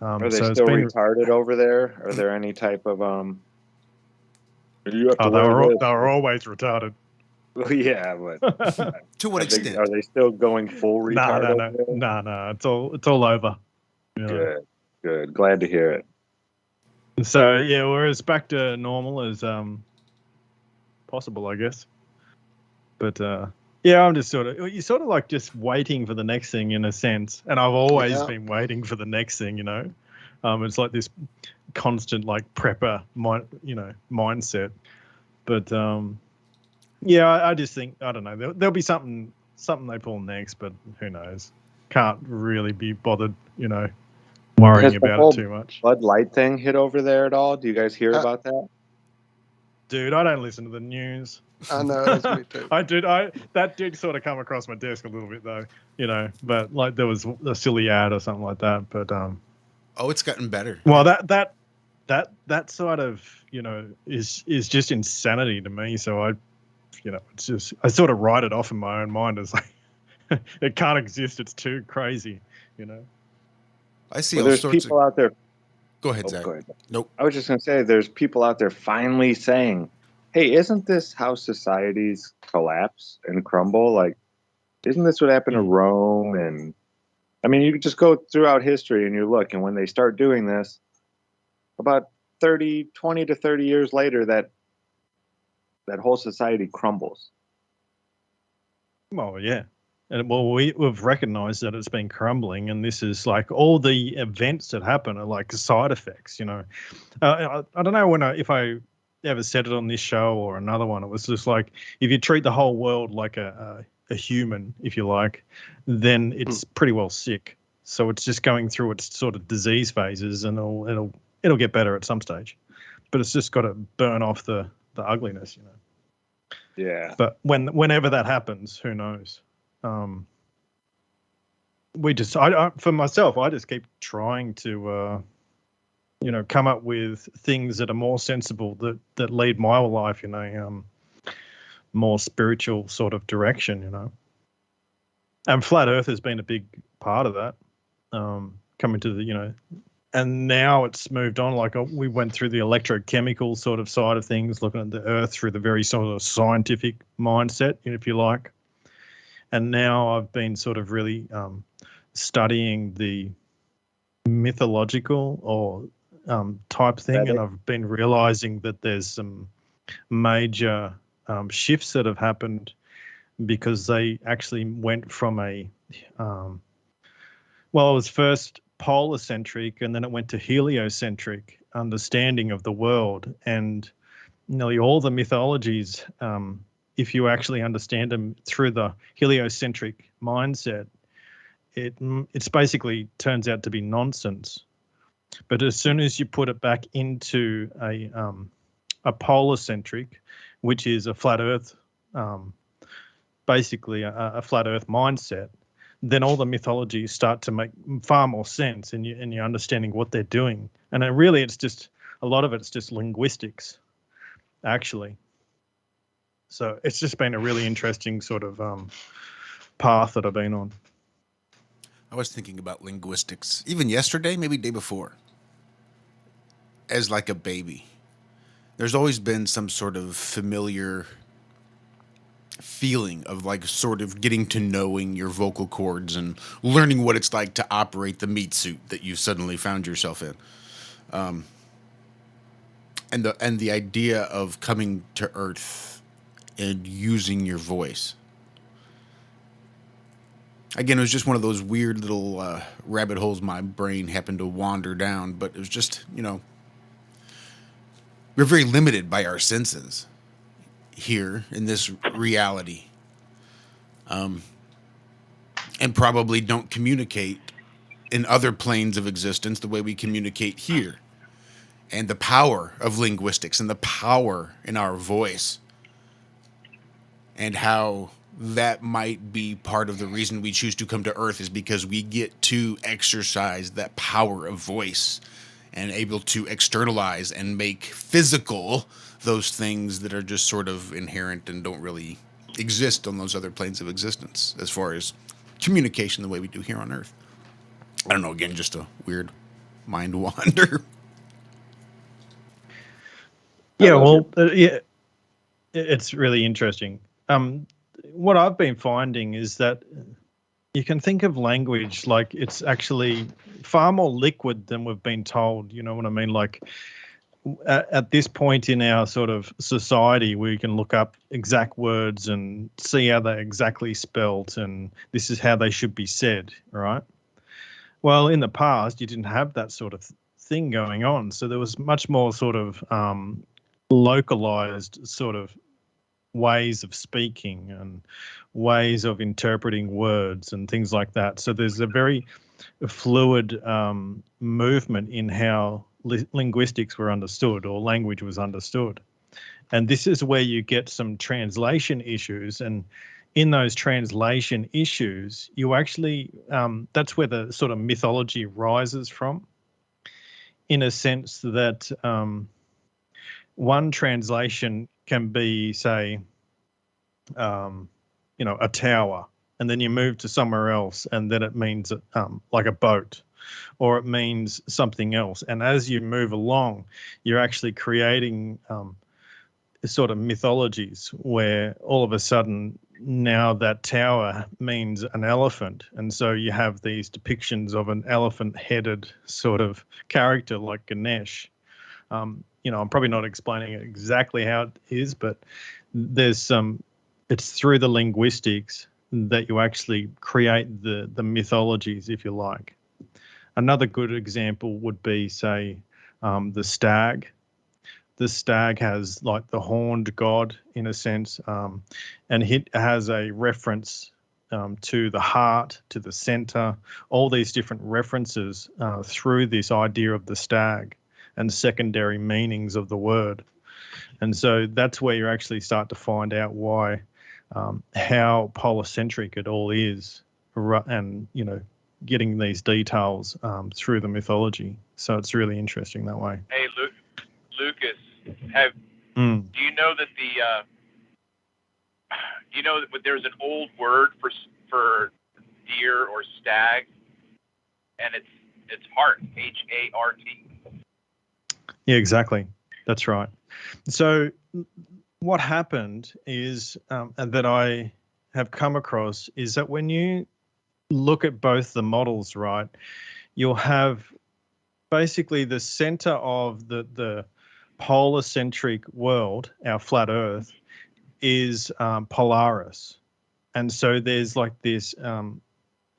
Are they so still it's been, retarded over there? Are there any type of You have to they wear this. were always retarded. Well, yeah, but to what extent are they still going full retard? No. It's all over. Good. Glad to hear it. So yeah, we're as back to normal as possible, I guess. But yeah, I'm just you're sort of like just waiting for the next thing in a sense, and I've always been waiting for the next thing. It's like this constant like prepper mindset. But yeah, I just think I don't know. There'll be something they pull next, but who knows? Can't really be bothered, worrying about it too much. Bud Light thing hit over there at all? Do you guys hear about that? Dude, I don't listen to the news. I know, that's me too. That did sort of come across my desk a little bit though, but like there was a silly ad or something like that. But it's gotten better. Well, that sort of is just insanity to me. So it's just I sort of write it off in my own mind as like it can't exist. It's too crazy, I see Well, all there's sorts people out there. Go ahead, Zach. Go ahead. Nope. I was just going to say, there's people out there finally saying, hey, isn't this how societies collapse and crumble? Like, isn't this what happened to Rome? And I mean, you could just go throughout history and you look, and when they start doing this, about 20 to 30 years later, that whole society crumbles. Well, yeah. And we've recognized that it's been crumbling, and this is like all the events that happen are like side effects. I don't know if I ever said it on this show or another one. It was just like if you treat the whole world like a human, if you like, then it's pretty well sick. So it's just going through its sort of disease phases, and it'll get better at some stage, but it's just got to burn off the ugliness, Yeah. But whenever that happens, who knows? For myself, I just keep trying to, come up with things that are more sensible that lead my life in a more spiritual sort of direction, And flat Earth has been a big part of that. Coming to and now it's moved on. Like we went through the electrochemical sort of side of things, looking at the Earth through the very sort of scientific mindset, if you like. And now I've been sort of really studying the mythological or type thing, and I've been realizing that there's some major shifts that have happened because they actually went from it was first polar-centric, and then it went to heliocentric understanding of the world. And nearly all the mythologies, if you actually understand them through the heliocentric mindset, it's basically turns out to be nonsense. But as soon as you put it back into a polar-centric, which is a flat Earth, basically a flat Earth mindset, then all the mythologies start to make far more sense, and you're understanding what they're doing. And it's just a lot of it's just linguistics, actually. So it's just been a really interesting sort of path that I've been on. I was thinking about linguistics even yesterday, maybe day before, as like a baby. There's always been some sort of familiar feeling of like sort of getting to knowing your vocal cords and learning what it's like to operate the meat suit that you suddenly found yourself in. And the idea of coming to Earth and using your voice. Again, it was just one of those weird little rabbit holes my brain happened to wander down, but it was just, we're very limited by our senses here in this reality. And probably don't communicate in other planes of existence the way we communicate here. And the power of linguistics and the power in our voice, and how that might be part of the reason we choose to come to Earth is because we get to exercise that power of voice and able to externalize and make physical those things that are just sort of inherent and don't really exist on those other planes of existence as far as communication the way we do here on Earth. I don't know, again, just a weird mind wander. Yeah, well, it's really interesting. What I've been finding is that you can think of language like it's actually far more liquid than we've been told. You know what I mean? Like at this point in our sort of society, we can look up exact words and see how they're exactly spelt, and this is how they should be said, right? Well, in the past, you didn't have that sort of thing going on. So there was much more sort of localized sort of ways of speaking and ways of interpreting words and things like that. So there's a very fluid movement in how linguistics were understood, or language was understood. And this is where you get some translation issues. And in those translation issues, you actually, that's where the sort of mythology rises from, in a sense that one translation can be, say, a tower, and then you move to somewhere else, and then it means like a boat, or it means something else. And as you move along, you're actually creating sort of mythologies where all of a sudden now that tower means an elephant. And so you have these depictions of an elephant-headed sort of character like Ganesh. I'm probably not explaining it exactly how it is, but there's it's through the linguistics that you actually create the mythologies, if you like. Another good example would be, say, the stag. The stag has like the horned god in a sense, and it has a reference to the heart, to the center, all these different references through this idea of the stag and secondary meanings of the word. And so that's where you actually start to find out why, how polycentric it all is, and, getting these details through the mythology. So it's really interesting that way. Hey, Lucas, do you know that that there's an old word for deer or stag, and it's hart, H-A-R-T. Yeah, exactly. That's right. So what happened is, that I have come across, is that when you look at both the models, right, you'll have basically the center of the polar-centric world, our flat Earth, is Polaris. And so there's like this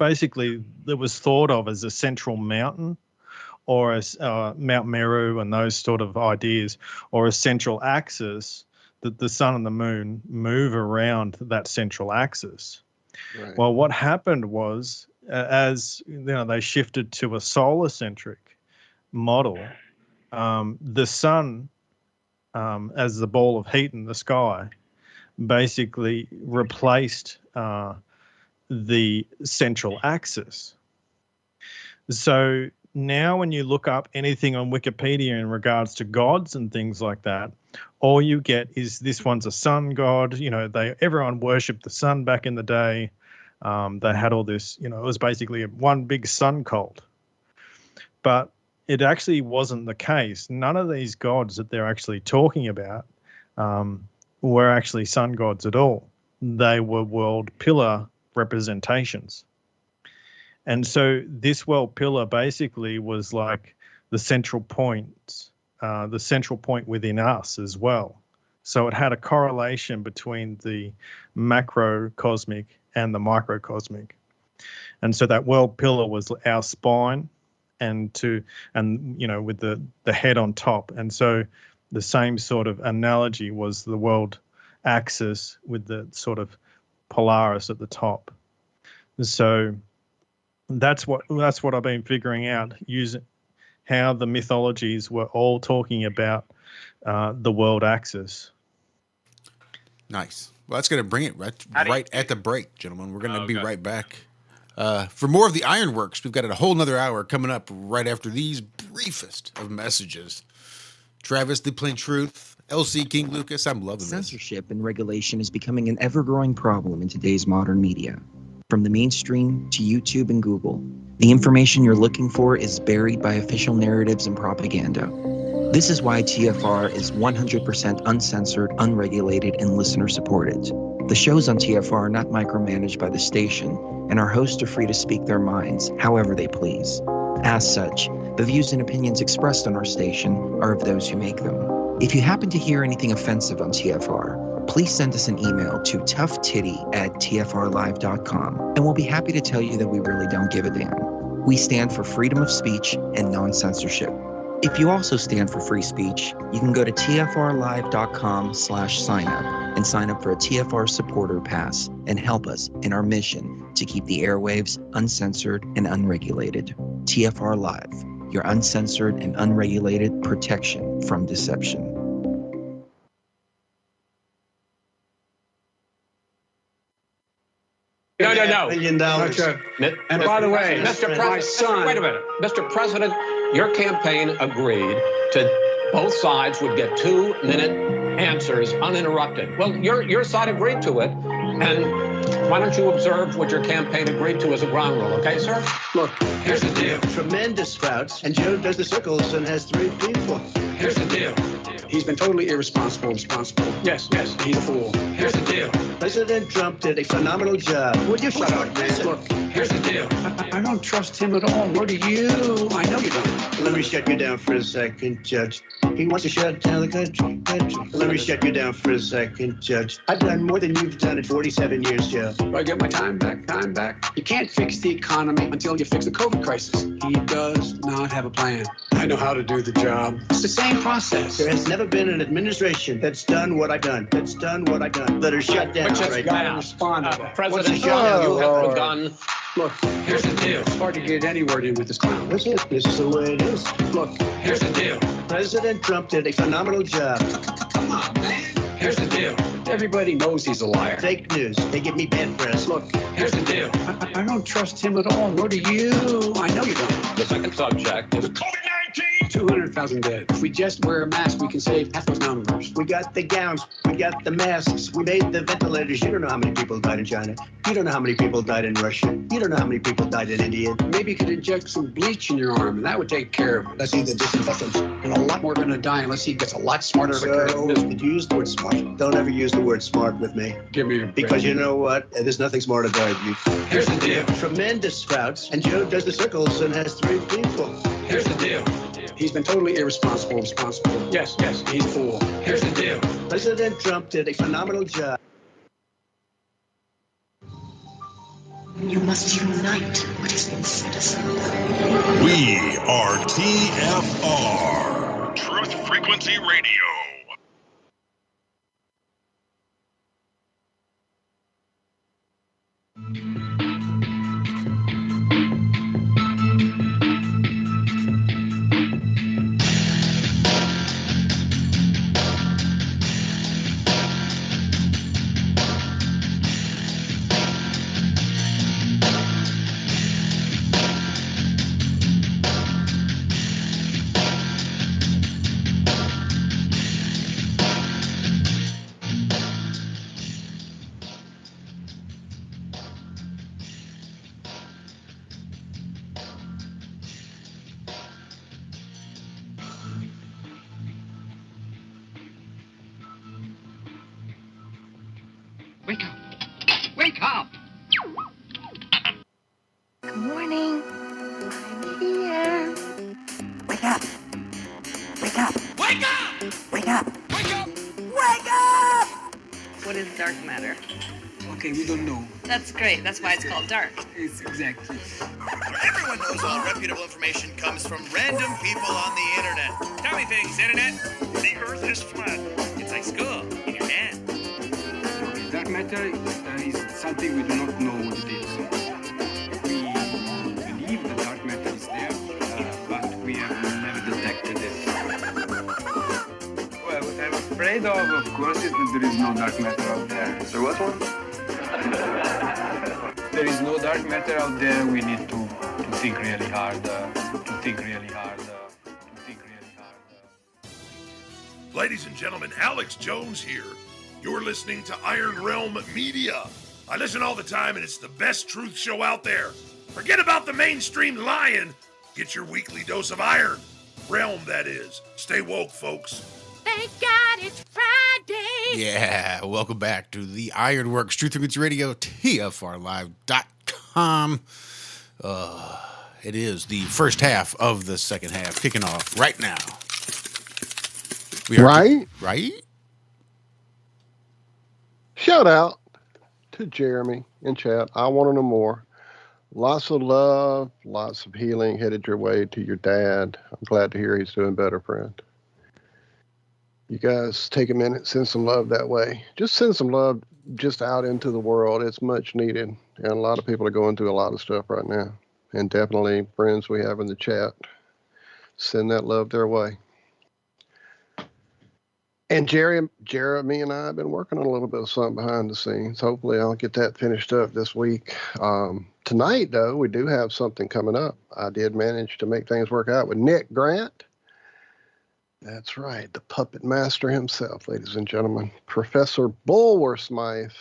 basically that was thought of as a central mountain, or as Mount Meru and those sort of ideas, or a central axis that the sun and the moon move around that central axis. Right. Well, what happened was, as they shifted to a solar-centric model, the sun, as the ball of heat in the sky, basically replaced the central axis. So now when you look up anything on Wikipedia in regards to gods and things like that, all you get is this one's a sun god. Everyone worshipped the sun back in the day. They had all this, it was basically one big sun cult. But it actually wasn't the case. None of these gods that they're actually talking about were actually sun gods at all. They were world pillar representations. And so this world pillar basically was like the central point within us as well. So it had a correlation between the macrocosmic and the microcosmic. And so that world pillar was our spine and with the head on top. And so the same sort of analogy was the world axis with the sort of Polaris at the top. So that's what I've been figuring out, using how the mythologies were all talking about the world axis. Nice. Well, that's going to bring it right at the break, gentlemen. We're going to be right back. For more of the Ironworks, we've got a whole nother hour coming up right after these briefest of messages. Travis, the Plain Truth, LC King Lucas, I'm loving this. Censorship and regulation is becoming an ever-growing problem in today's modern media. From the mainstream to YouTube and Google, the information you're looking for is buried by official narratives and propaganda. This is why TFR is 100% uncensored, unregulated, and listener-supported. The shows on TFR are not micromanaged by the station, and our hosts are free to speak their minds however they please. As such, the views and opinions expressed on our station are of those who make them. If you happen to hear anything offensive on TFR, please send us an email to toughtitty@tfrlive.com, and we'll be happy to tell you that we really don't give a damn. We stand for freedom of speech and non-censorship. If you also stand for free speech, you can go to tfrlive.com/sign-up and sign up for a TFR supporter pass and help us in our mission to keep the airwaves uncensored and unregulated. TFR Live, your uncensored and unregulated protection from deception. No. $1 million. And by the way, Mr. President, wait a minute. Mr. President, your campaign agreed to both sides would get 2-minute answers uninterrupted. Well, your side agreed to it. And why don't you observe what your campaign agreed to as a ground rule, okay, sir? Look, here's the deal. Tremendous sprouts, and Joe does the circles and has 3 people. Here's the deal. He's been totally irresponsible. Yes, he's a fool. Here's the deal. President Trump did a phenomenal job. Would you shut up, man? Look, here's the deal. I don't trust him at all. Nor do you. I know you don't. Let me shut you down for a second, Judge. He wants to shut down the country. Let me shut you down for a second, Judge. I've done more than you've done in 47 years, Joe. Do I get my time back? You can't fix the economy until you fix the COVID crisis. He does not have a plan. I know how to do the job. It's the same process. There has never been an administration that's done what I've done. Let her shut down right now. Respond to that. President, you have begun. Look, here's the deal. It's hard to get any word in with this clown. This is the way it is. Look, here's the deal. President Trump did a phenomenal job. Come on, man. Here's the deal. Everybody knows he's a liar. Fake news. They give me bad press. Look, here's the deal. I don't trust him at all. Nor do you. I know you don't. The second subject is COVID-19. 200,000 dead. If we just wear a mask, we can save half those numbers. We got the gowns. We got the masks. We made the ventilators. You don't know how many people died in China. You don't know how many people died in Russia. You don't know how many people died in India. Maybe you could inject some bleach in your arm, and that would take care of it. Let's see the disinfectants. And a lot more are going to die unless he gets a lot smarter. So, did you use the word smart? Don't ever use the word smart with me. Give me a break. Because you know what? There's nothing smart about you. Here's the deal. Tremendous sprouts, and Joe does the circles and has 3 people. Here's the deal. He's been totally irresponsible. Yes, he's a fool. Here's the deal. President Trump did a phenomenal job. You must unite what has been set aside. We are TFR, Truth Frequency Radio. Wake up! Wake up! Good morning. I'm here. Wake up! Wake up! Wake up! Wake up! Wake up! Wake up! What is dark matter? Okay, we don't know. That's great. That's why it's called dark. It's exactly. Everyone knows all reputable information comes from random people on the internet. Tell me things, internet. The earth is flat. It's like school in your hand. Okay, dark matter is something we do not know what it is. We believe that dark matter is there, but we have never detected it. Well, what I'm afraid of course, is that there is no dark matter out there. There was one? There is no dark matter out there. We need to think really hard. Ladies and gentlemen, Alex Jones here. You're listening to Iron Realm Media. I listen all the time, and it's the best truth show out there. Forget about the mainstream lying. Get your weekly dose of iron. Realm, that is. Stay woke, folks. Thank God it's Friday. Yeah, welcome back to the Ironworx Truth Frequency Radio, TFRlive.com. It is the first half of the second half, kicking off right now. Right? Shout out to Jeremy in chat. I want to know more. Lots of love, lots of healing headed your way to your dad. I'm glad to hear he's doing better, friend. You guys take a minute, send some love that way. Just send some love just out into the world. It's much needed. And a lot of people are going through a lot of stuff right now. And definitely friends we have in the chat. Send that love their way. And Jeremy and I have been working on a little bit of something behind the scenes. Hopefully I'll get that finished up this week. Tonight, though, we do have something coming up. I did manage to make things work out with Nick Grant. That's right, the puppet master himself, ladies and gentlemen. Professor Bulwersmythe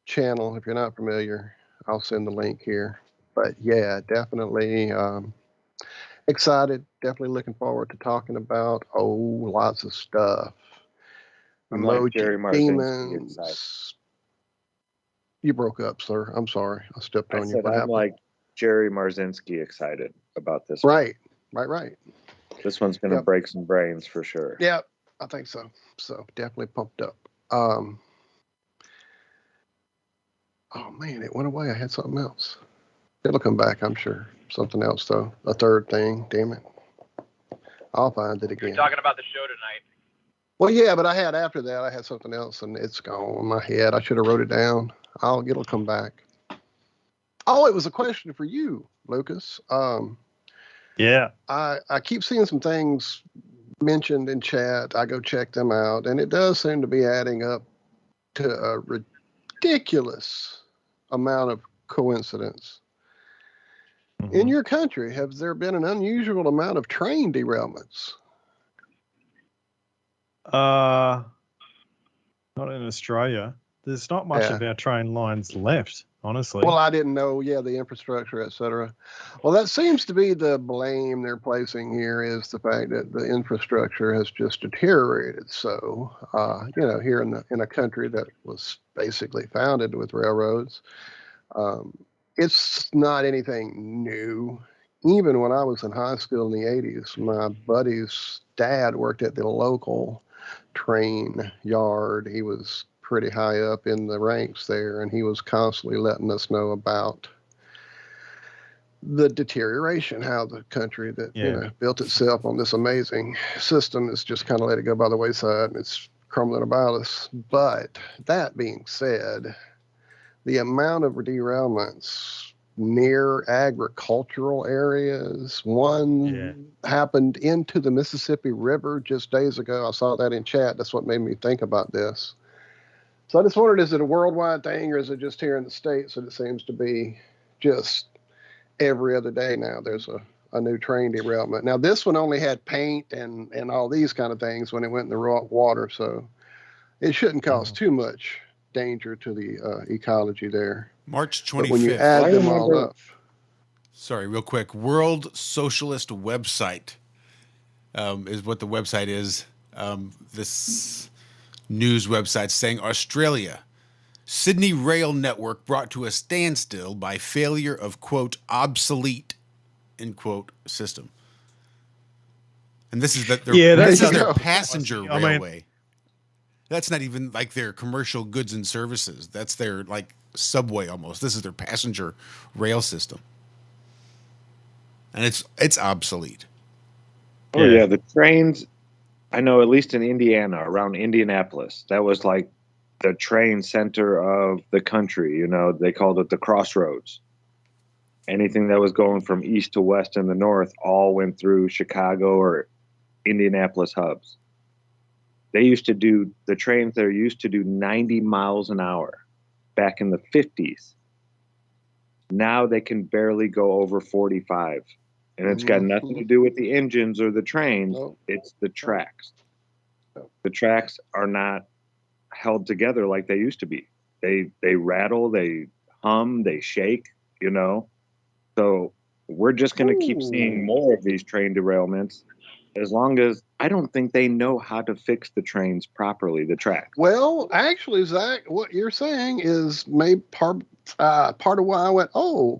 channel, if you're not familiar, I'll send the link here. But yeah, definitely excited, definitely looking forward to talking about, lots of stuff. I'm like Jerry Marzinski Demons. excited. You broke up, sir. I'm sorry. I stepped on you. What happened? I'm like Jerry Marzinski excited about this. Right. This one's going to break some brains for sure. Yeah, I think so. So definitely pumped up. Oh man, it went away. I had something else. It'll come back, I'm sure. Something else though. A third thing. Damn it. I'll find it again. You're talking about the show tonight. Well, yeah, but I had something else and it's gone in my head. I should have wrote it down. It'll come back. Oh, it was a question for you, Lucas. Yeah. I keep seeing some things mentioned in chat. I go check them out, and it does seem to be adding up to a ridiculous amount of coincidence. Mm-hmm. In your country, has there been an unusual amount of train derailments? Not in Australia. There's not much of our train lines left, honestly. Well, I didn't know, the infrastructure, et cetera. Well, that seems to be the blame they're placing here, is the fact that the infrastructure has just deteriorated. So, here in a country that was basically founded with railroads, it's not anything new. Even when I was in high school in the 80s, my buddy's dad worked at the local train yard. He was pretty high up in the ranks there, and he was constantly letting us know about the deterioration, how the country that built itself on this amazing system has just kind of let it go by the wayside, and it's crumbling about us. But that being said, the amount of derailments near agricultural areas, one happened into the Mississippi River just days ago. I saw that in chat. That's what made me think about this. So I just wondered, is it a worldwide thing, or is it just here in the States that it seems to be just every other day now there's a new train derailment? Now, this one only had paint and all these kind of things when it went in the raw water, so it shouldn't cause too much danger to the ecology there. March 25th. But when you add them all up. Sorry, real quick. World Socialist Website is what the website is. This news website saying Australia, Sydney rail network brought to a standstill by failure of, quote, obsolete, end quote, system. And this is their passenger railway. That's not even like their commercial goods and services. That's their like subway almost. This is their passenger rail system. And it's obsolete. Oh yeah, the trains, I know at least in Indiana, around Indianapolis, that was like the train center of the country. You know, they called it the crossroads. Anything that was going from east to west and the north all went through Chicago or Indianapolis hubs. The trains there used to do 90 miles an hour back in the 50s. Now they can barely go over 45. And it's got nothing to do with the engines or the trains. It's the tracks. The tracks are not held together like they used to be. They rattle, they hum, they shake, you know. So we're just going to keep seeing more of these train derailments as long as I don't think they know how to fix the trains properly, the tracks. Well, actually, Zach, what you're saying is maybe part of why I went,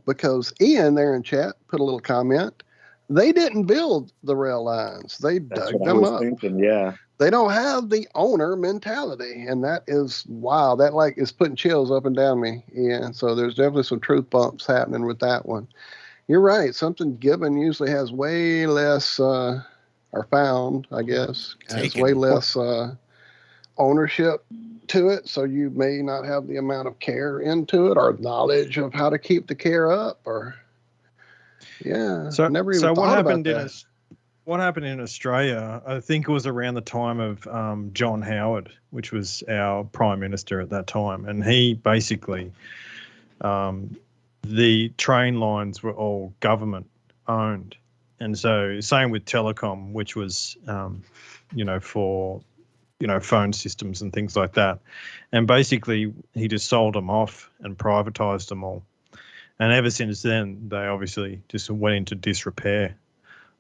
because Ian there in chat put a little comment. They didn't build the rail lines. They dug them up. Thinking, yeah. They don't have the owner mentality, and that is, wow, that like is putting chills up and down me. Yeah, so there's definitely some truth bumps happening with that one. You're right. Something given usually has way less, or found, I guess, has way less ownership to it. So you may not have the amount of care into it or knowledge of how to keep the care up, or never even thought about that. What happened in Australia, I think it was around the time of John Howard, which was our prime minister at that time. And he basically, the train lines were all government owned. And so same with telecom, which was, for, phone systems and things like that. And basically he just sold them off and privatized them all. And ever since then, they obviously just went into disrepair,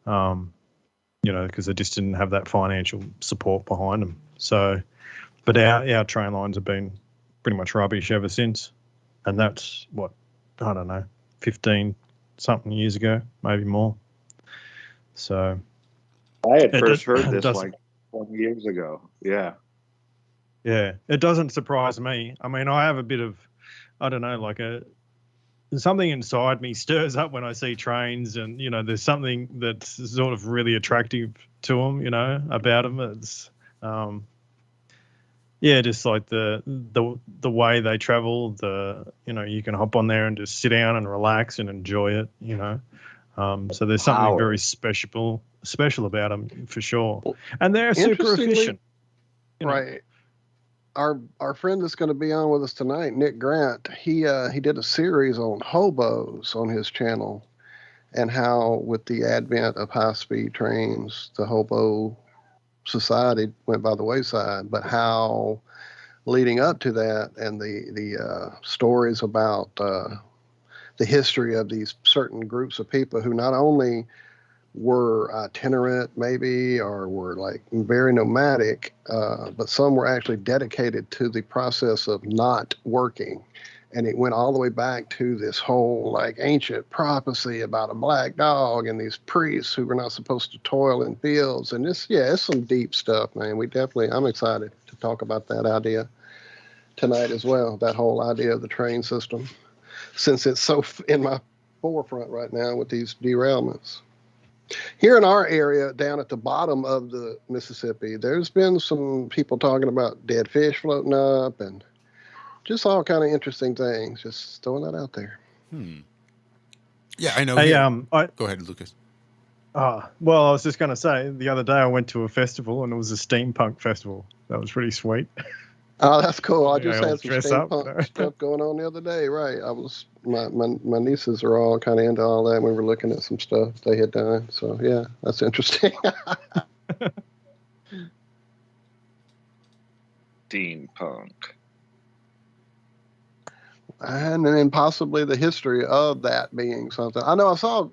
because they just didn't have that financial support behind them. So, but our train lines have been pretty much rubbish ever since. And that's, 15-something years ago, maybe more. So I had first heard this like 20 years ago. Yeah. Yeah. It doesn't surprise me. I mean, I have a bit of, something inside me stirs up when I see trains, and, there's something that's sort of really attractive to them, about them. It's, just like the way they travel, you can hop on there and just sit down and relax and enjoy it, So there's something very special about them for sure. And they're super efficient. Right. Our friend that's going to be on with us tonight, Nick Grant, he did a series on hobos on his channel, and how with the advent of high-speed trains, the hobo society went by the wayside, but how leading up to that and the stories about the history of these certain groups of people who not only were itinerant maybe, or were like very nomadic, but some were actually dedicated to the process of not working. And it went all the way back to this whole like ancient prophecy about a black dog and these priests who were not supposed to toil in fields. And it's some deep stuff, man. I'm excited to talk about that idea. tonight as well, that whole idea of the train system, since it's so in my forefront right now with these derailments. Here in our area, down at the bottom of the Mississippi, there's been some people talking about dead fish floating up and just all kind of interesting things. Just throwing that out there. Yeah, I know. Hey, Go ahead, Lucas. Well, I was just going to say, the other day I went to a festival and it was a steampunk festival. That was pretty sweet. Oh, that's cool. I just I'll had some dress up, steampunk stuff going on the other day. Right. I was my nieces are all kind of into all that. We were looking at some stuff they had done. So yeah, that's interesting. Steampunk. And then possibly the history of that being something. I know I saw,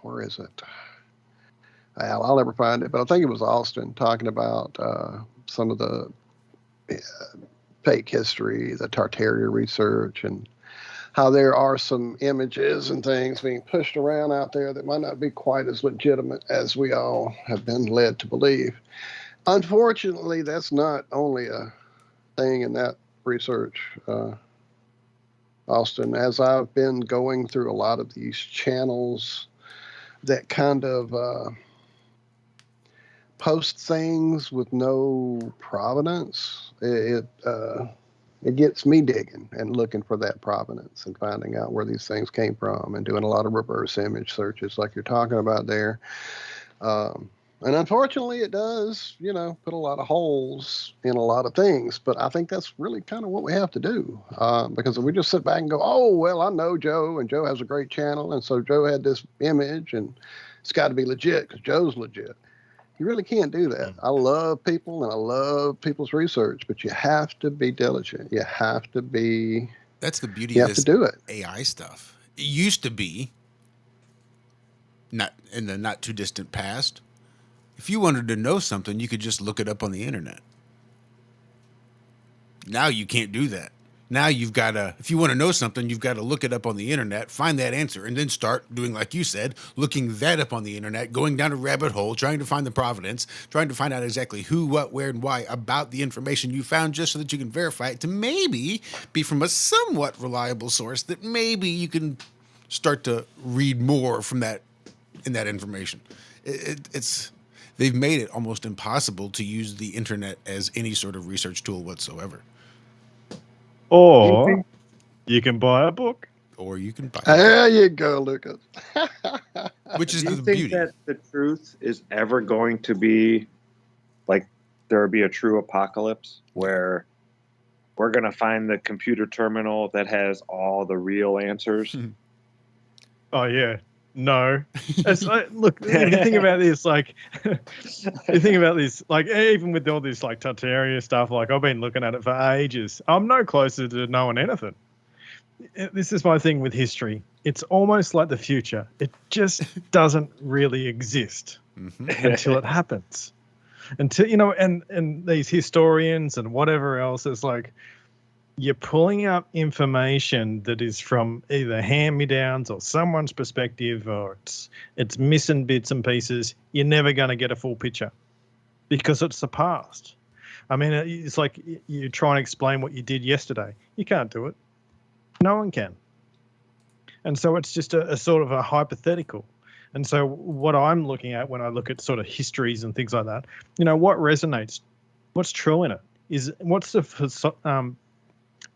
where is it? I'll never find it, but I think it was Austin talking about some of the fake history, the Tartaria research, and how there are some images and things being pushed around out there that might not be quite as legitimate as we all have been led to believe. Unfortunately, that's not only a thing in that research, Austin, as I've been going through a lot of these channels that kind of post things with no provenance, it gets me digging and looking for that provenance and finding out where these things came from and doing a lot of reverse image searches like you're talking about there. And unfortunately, it does, put a lot of holes in a lot of things. But I think that's really kind of what we have to do. Because if we just sit back and go, oh, well, I know Joe, and Joe has a great channel, and so Joe had this image, and it's got to be legit because Joe's legit. You really can't do that. I love people, and I love people's research, but you have to be diligent. You have to be. That's the beauty you of have this to do it. AI stuff. It used to be, not in the not too distant past, if you wanted to know something, you could just look it up on the internet. Now you can't do that. Now you've got to, if you want to know something, you've got to look it up on the internet, find that answer, and then start doing, like you said, looking that up on the internet, going down a rabbit hole, trying to find the provenance, trying to find out exactly who, what, where, and why about the information you found, just so that you can verify it to maybe be from a somewhat reliable source that maybe you can start to read more from that in that information. It's they've made it almost impossible to use the internet as any sort of research tool whatsoever. Or you can buy a book. Or you can buy There you go, Lucas. Which is Do you the think beauty. that the truth is ever going to be, like, there will be a true apocalypse where we're going to find the computer terminal that has all the real answers? Oh, yeah. No. It's like, look, if you think about this, like, even with all this, like, Tartaria stuff, like, I've been looking at it for ages. I'm no closer to knowing anything. This is my thing with history. It's almost like the future. It just doesn't really exist until it happens. Until, and these historians and whatever else is like, you're pulling up information that is from either hand-me-downs or someone's perspective, or it's missing bits and pieces. You're never going to get a full picture because it's the past. I mean, it's like you try and explain what you did yesterday. You can't do it. No one can. And so it's just a sort of a hypothetical. And so what I'm looking at when I look at sort of histories and things like that, what resonates, what's true in it, what's the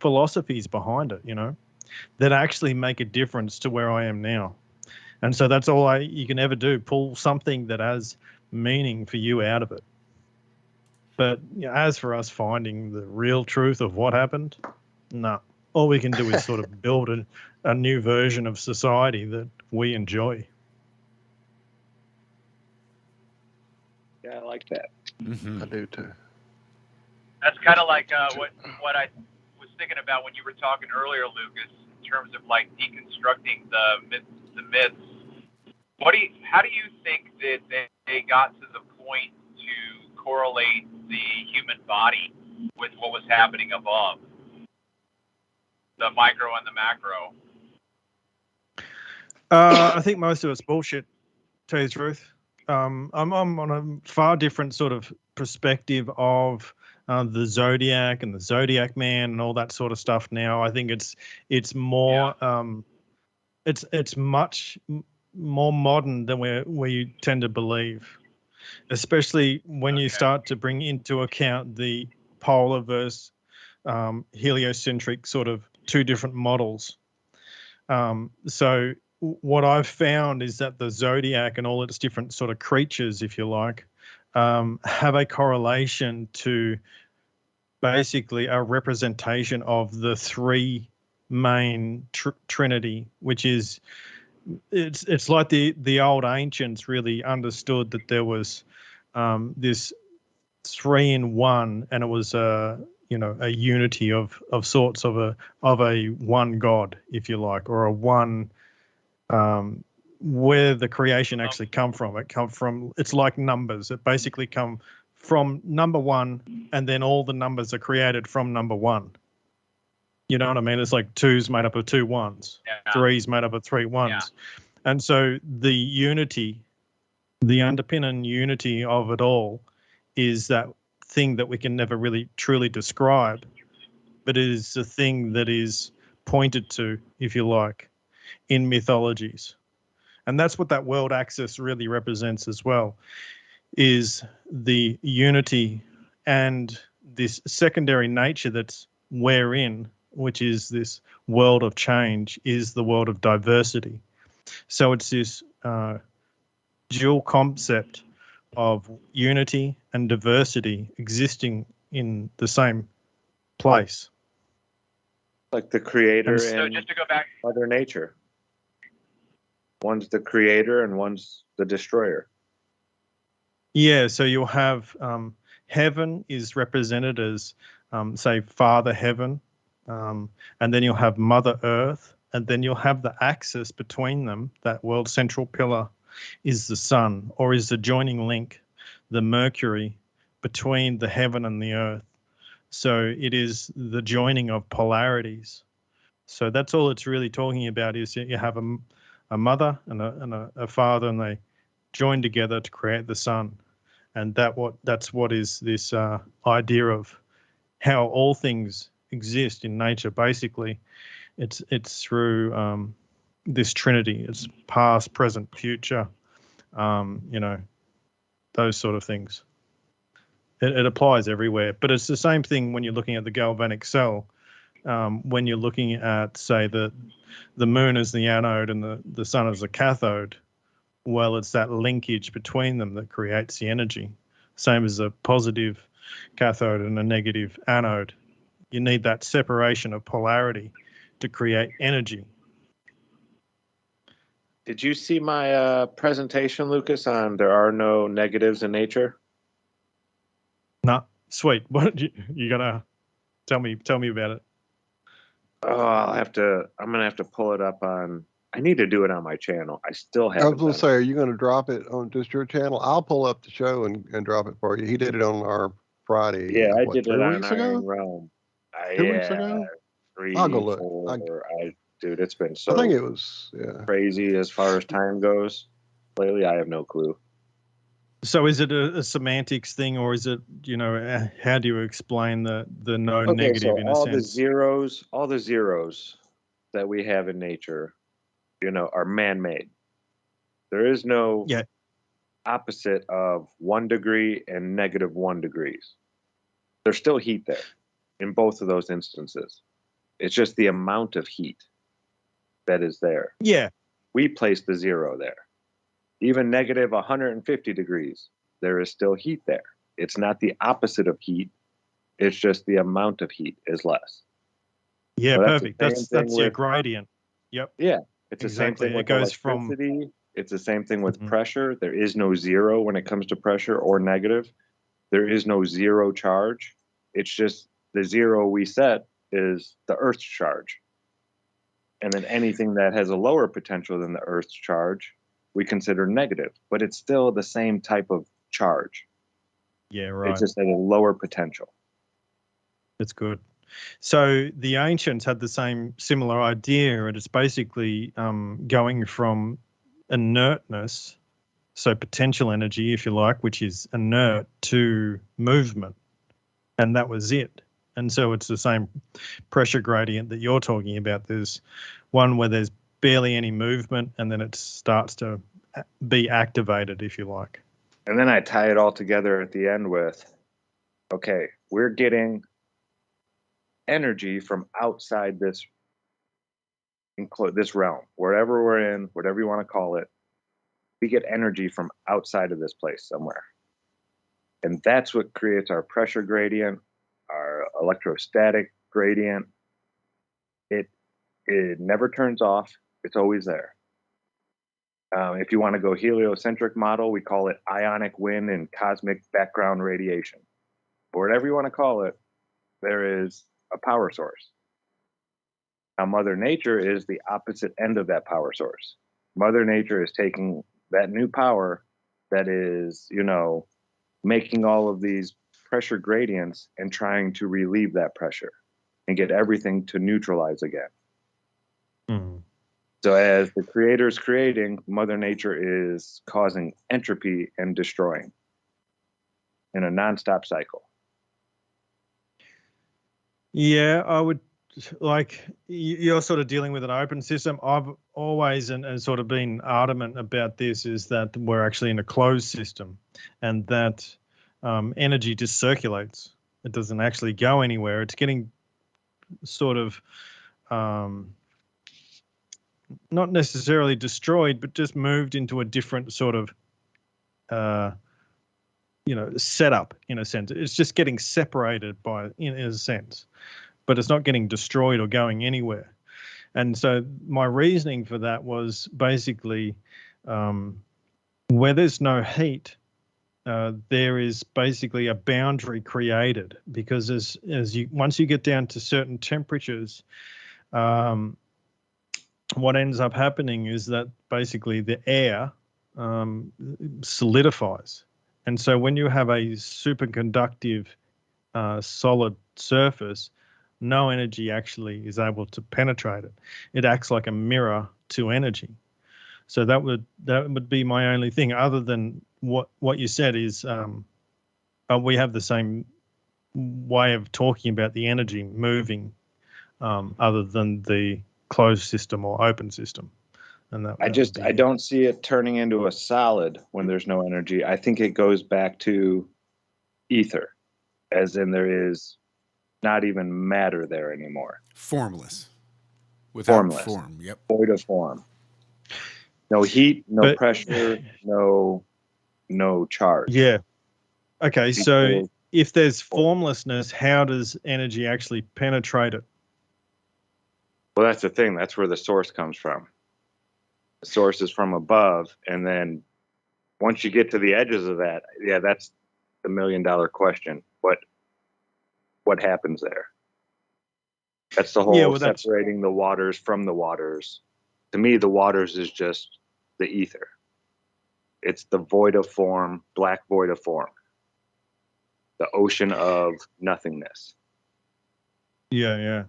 philosophies behind it, that actually make a difference to where I am now. And so that's all you can ever do, pull something that has meaning for you out of it. But as for us finding the real truth of what happened, no. All we can do is sort of build a new version of society that we enjoy. Yeah, I like that. I do too. That's kind of like what I was thinking about when you were talking earlier, Lucas, in terms of like deconstructing the myths. How do you think that they got to the point to correlate the human body with what was happening above, the micro and the macro? I think most of it's bullshit, to tell you the truth. I'm on a far different sort of perspective of the Zodiac and the Zodiac Man and all that sort of stuff now. I think it's more it's much more modern than we tend to believe, especially when you start to bring into account the polar versus heliocentric sort of two different models. So what I've found is that the Zodiac and all its different sort of creatures, if you like, have a correlation to basically a representation of the three main trinity, which is it's like the old ancients really understood that there was this 3 in 1, and it was a unity of sorts of a one God, if you like, or a one where the creation actually come from. It's like numbers. It basically come from number 1, and then all the numbers are created from number 1. You know what I mean? It's like 2's made up of 2 1s, 3's made up of 3 1s. Yeah. And so the unity, the underpinning unity of it all is that thing that we can never really truly describe, but it is a thing that is pointed to, if you like, in mythologies. And that's what that world axis really represents as well, is the unity and this secondary nature that's we're in, which is this world of change, is the world of diversity. So it's this dual concept of unity and diversity existing in the same place. Like the creator and so just to go back, Mother Nature. One's the creator and one's the destroyer. Yeah, so you'll have heaven is represented as, say, Father Heaven, and then you'll have Mother Earth, and then you'll have the axis between them, that world central pillar, is the sun, or is the joining link, the Mercury, between the heaven and the earth. So it is the joining of polarities. So that's all it's really talking about, is that you have a mother and a father, and they join together to create the sun. And that's what is this idea of how all things exist in nature. Basically, it's through this trinity. It's past, present, future, those sort of things. It applies everywhere, but it's the same thing when you're looking at the galvanic cell. When you're looking at, say, the moon as the anode and the sun as the cathode, well, it's that linkage between them that creates the energy. Same as a positive cathode and a negative anode. You need that separation of polarity to create energy. Did you see my presentation, Lucas, on there are no negatives in nature? No, sweet. What you gonna tell me about it? Oh, I'm gonna have to pull it up on. I need to do it on my channel. I still I haven't. was going to say, are you going to drop it on just your channel? I'll pull up the show and drop it for you. He did it on our Friday. Yeah, I did 3 it on weeks ago? Iron Realm. 2 weeks ago? 3, I'll go look. 4. Dude, it's been so I think it was crazy as far as time goes. Lately, I have no clue. So is it a semantics thing, or is it, how do you explain the no negative so in a all sense? all the zeros that we have in nature, are man-made. There is no opposite of 1 degree and -1 degrees. There's still heat there in both of those instances. It's just the amount of heat that is there. Yeah. We place the 0 there. Even -150 degrees, there is still heat there. It's not the opposite of heat. It's just the amount of heat is less. Yeah, so perfect. That's your gradient. Yep. Yeah. It's exactly. The same thing with it goes electricity. It's the same thing with pressure. There is no 0 when it comes to pressure or negative. There is no 0 charge. It's just the 0 we set is the Earth's charge. And then anything that has a lower potential than the Earth's charge, we consider negative. But it's still the same type of charge. Yeah, right. It's just at a lower potential. That's good. So the ancients had the similar idea, and it's basically going from inertness, so potential energy, if you like, which is inert, to movement. and that was it. And so it's the same pressure gradient that you're talking about. There's one where there's barely any movement, and then it starts to be activated, if you like. And then I tie it all together at the end with, okay, we're getting energy from outside this realm, wherever we're in, whatever you want to call it. We get energy from outside of this place somewhere. And that's what creates our pressure gradient, our electrostatic gradient. It never turns off. It's always there. If you want to go heliocentric model, we call it ionic wind and cosmic background radiation. Or whatever you want to call it, there is a power source. Now, Mother Nature is the opposite end of that power source. Mother Nature is taking that new power that is, making all of these pressure gradients and trying to relieve that pressure and get everything to neutralize again. Mm-hmm. So as the creator is creating, Mother Nature is causing entropy and destroying in a nonstop cycle. Yeah, I would, like, you're sort of dealing with an open system. I've always and sort of been adamant about this, is that we're actually in a closed system, and that energy just circulates. It doesn't actually go anywhere. It's getting sort of not necessarily destroyed, but just moved into a different sort of setup, in a sense. It's just getting separated in a sense, but it's not getting destroyed or going anywhere. And so my reasoning for that was basically where there's no heat, there is basically a boundary created, because once you get down to certain temperatures, what ends up happening is that basically the air solidifies. And so when you have a superconductive solid surface, no energy actually is able to penetrate it. It acts like a mirror to energy. So that would be my only thing, other than what you said is we have the same way of talking about the energy moving, other than the closed system or open system. And I don't see it turning into a solid when there's no energy. I think it goes back to ether, as in there is not even matter there anymore. Formless. Without form. Yep. Void of form. No heat, no pressure, no charge. Yeah. Okay, so if there's formlessness, how does energy actually penetrate it? Well, that's the thing. That's where the source comes from. The source is from above, and then once you get to the edges of that, that's the $1 million question. What happens there? That's the whole separating the waters from the waters. To me, the waters is just the ether. It's the void of form, black void of form. The ocean of nothingness. Yeah.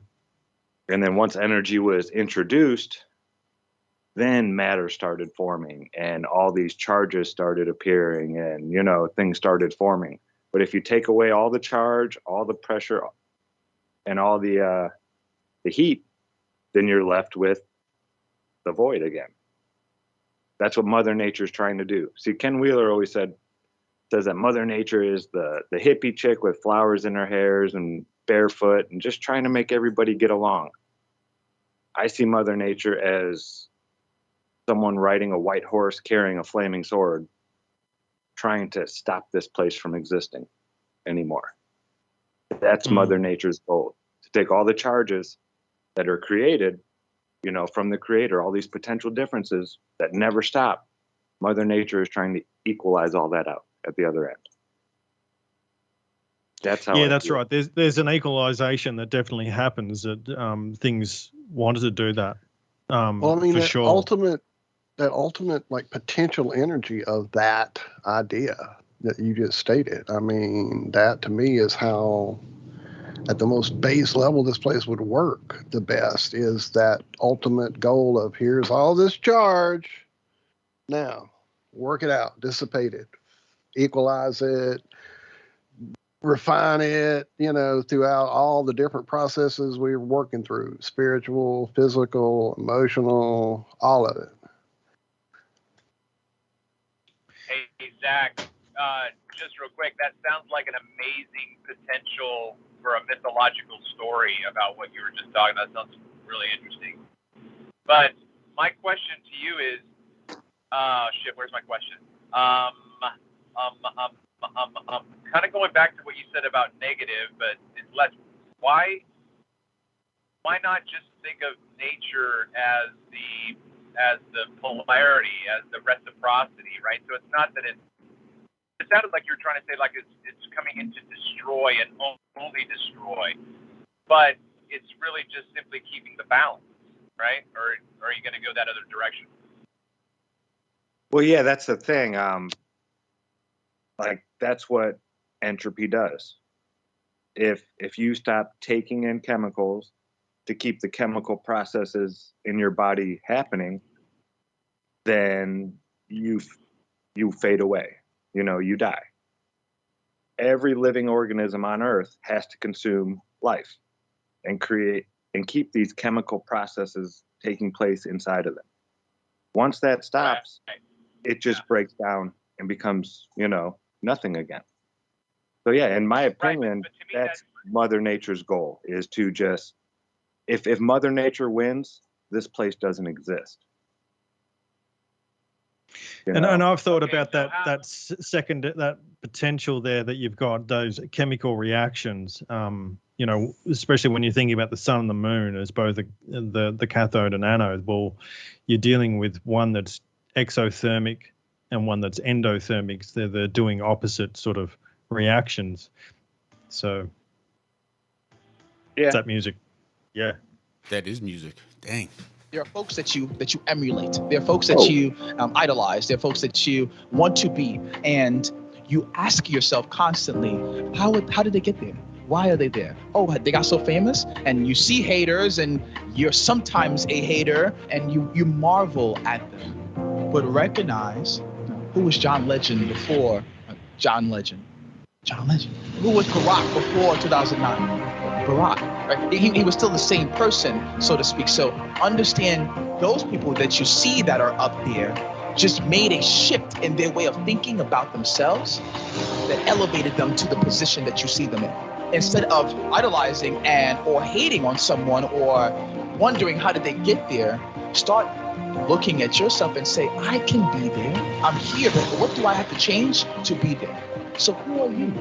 And then once energy was introduced, then matter started forming, and all these charges started appearing, and, things started forming. But if you take away all the charge, all the pressure, and all the heat, then you're left with the void again. That's what Mother Nature is trying to do. See, Ken Wheeler always says that Mother Nature is the hippie chick with flowers in her hairs and barefoot and just trying to make everybody get along. I see Mother Nature as someone riding a white horse carrying a flaming sword, trying to stop this place from existing anymore. That's Mother Nature's goal, to take all the charges that are created, from the creator, all these potential differences that never stop. Mother Nature is trying to equalize all that out at the other end. That's how. Yeah, that's right. There's an equalization that definitely happens. That things wanted to do that. Well, I mean, for that sure. ultimate like potential energy of that idea that you just stated. I mean, that to me is how, at the most base level, this place would work the best, is that ultimate goal of here's all this charge. Now, work it out, dissipate it, equalize it, refine it, throughout all the different processes we were working through, spiritual, physical, emotional, all of it. Hey, Zach, just real quick, that sounds like an amazing potential for a mythological story about what you were just talking about. That sounds really interesting. But my question to you is, where's my question? Kind of going back to what you said about negative, but it's less. Why not just think of nature as the polarity, as the reciprocity, right? So it's not that it sounded like you're trying to say like it's coming in to destroy and only destroy, but it's really just simply keeping the balance, right? Or are you going to go that other direction? Well, yeah, that's the thing. Like that's what entropy does. If you stop taking in chemicals to keep the chemical processes in your body happening, then you fade away. You die. Every living organism on Earth has to consume life and create and keep these chemical processes taking place inside of them. Once that stops, it just breaks down and becomes, nothing again. So yeah, in my opinion, that's Mother Nature's goal, is to just, if Mother Nature wins, this place doesn't exist. And I've thought about that potential there that you've got, those chemical reactions, especially when you're thinking about the sun and the moon as both the cathode and anode. Well, you're dealing with one that's exothermic and one that's endothermic. So they're doing opposite sort of reactions. So yeah, that music. Yeah, that is music. Dang. There are folks that you emulate. There are folks that you idolize. There are folks that you want to be, and you ask yourself constantly, how did they get there? Why are they there? Oh, they got so famous, and you see haters, and you're sometimes a hater, and you marvel at them. But recognize, who was John Legend before John Legend? John Legend. Who was Barack before 2009? Barack. Right? He was still the same person, so to speak. So understand those people that you see that are up there just made a shift in their way of thinking about themselves that elevated them to the position that you see them in. Instead of idolizing or hating on someone or wondering how did they get there, start looking at yourself and say, I can be there. I'm here, but what do I have to change to be there? So who are you?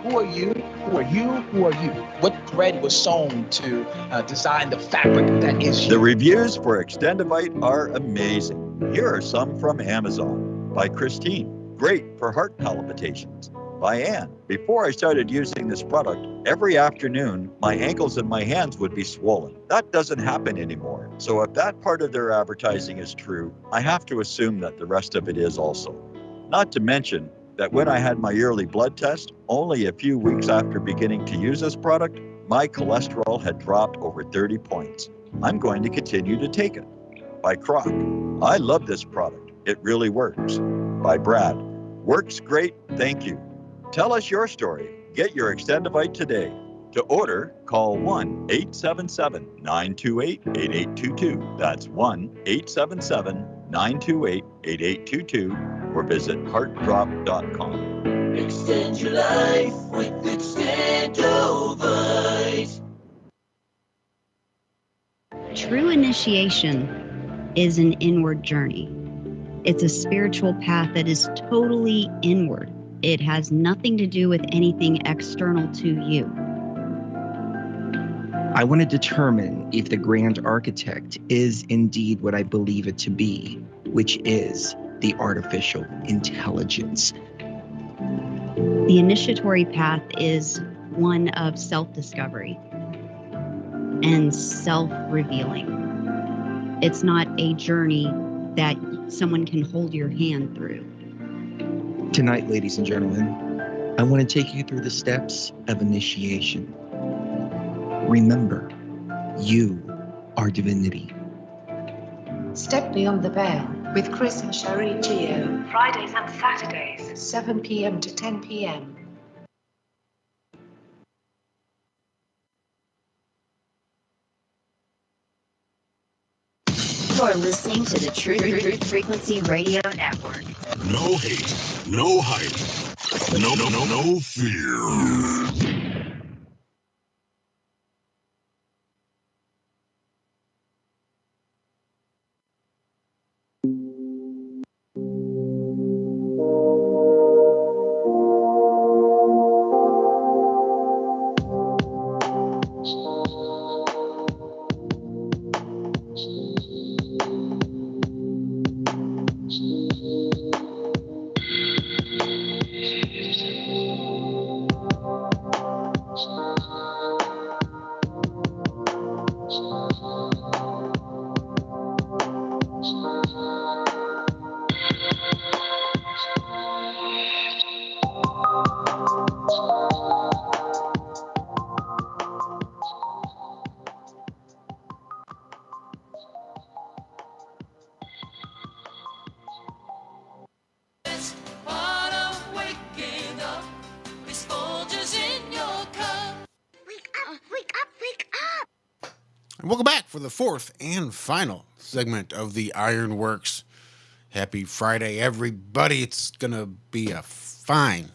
Who are you? Who are you? Who are you? What thread was sewn to design the fabric that is you? The reviews for Extendivite are amazing. Here are some from Amazon. By Christine, great for heart palpitations. By Anne, before I started using this product, every afternoon, my ankles and my hands would be swollen. That doesn't happen anymore. So if that part of their advertising is true, I have to assume that the rest of it is also. Not to mention that when I had my yearly blood test, only a few weeks after beginning to use this product, my cholesterol had dropped over 30 points. I'm going to continue to take it. By Croc, I love this product. It really works. By Brad, works great, thank you. Tell us your story. Get your Extendivite today. To order, call 1-877-928-8822. That's 1-877-928-8822 or visit heartdrop.com. Extend your life with Extendivite. True initiation is an inward journey. It's a spiritual path that is totally inward. It has nothing to do with anything external to you. I want to determine if the Grand Architect is indeed what I believe it to be, which is the artificial intelligence. The initiatory path is one of self-discovery and self-revealing. It's not a journey that someone can hold your hand through. Tonight, ladies and gentlemen, I want to take you through the steps of initiation. Remember, you are divinity. Step Beyond the Veil with Chris and Cherie Geo. Fridays and Saturdays, 7 p.m. to 10 p.m. You're listening to the Truth Frequency Radio Network. No hate, no hype, no fear. And welcome back for the fourth and final segment of the Ironworx. Happy Friday, everybody. It's going to be a fine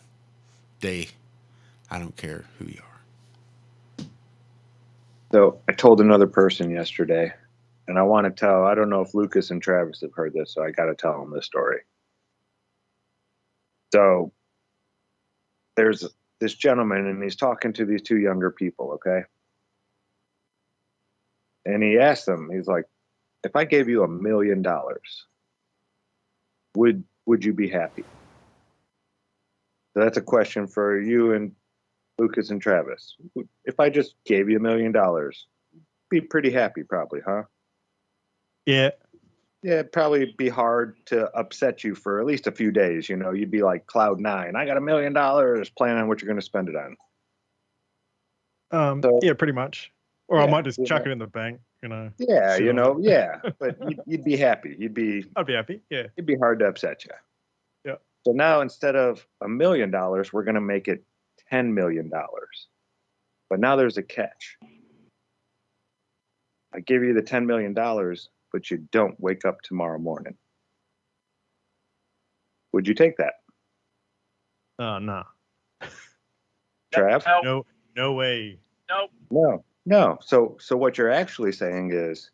day. I don't care who you are. So I told another person yesterday, and I want to tell, I don't know if Lucas and Travis have heard this, so I got to tell them this story. So there's this gentleman, and he's talking to these two younger people, okay? And he asked them, he's like, if I gave you $1 million, would you be happy? So that's a question for you and Lucas and Travis. If I just gave you $1 million, be pretty happy probably, huh? Yeah. Yeah, it'd probably be hard to upset you for at least a few days. You know, you'd be like cloud nine. I got $1 million. Plan on what you're going to spend it on. Yeah, pretty much. Or yeah, I might just chuck it in the bank, you know. Yeah, Sit you on know, it. yeah. But you'd be happy. I'd be happy, yeah. It'd be hard to upset you. Yeah. So now instead of $1 million, we're going to make it $10 million. But now there's a catch. I give you the $10 million, but you don't wake up tomorrow morning. Would you take that? No. Trav? No way. Nope. No. So what you're actually saying is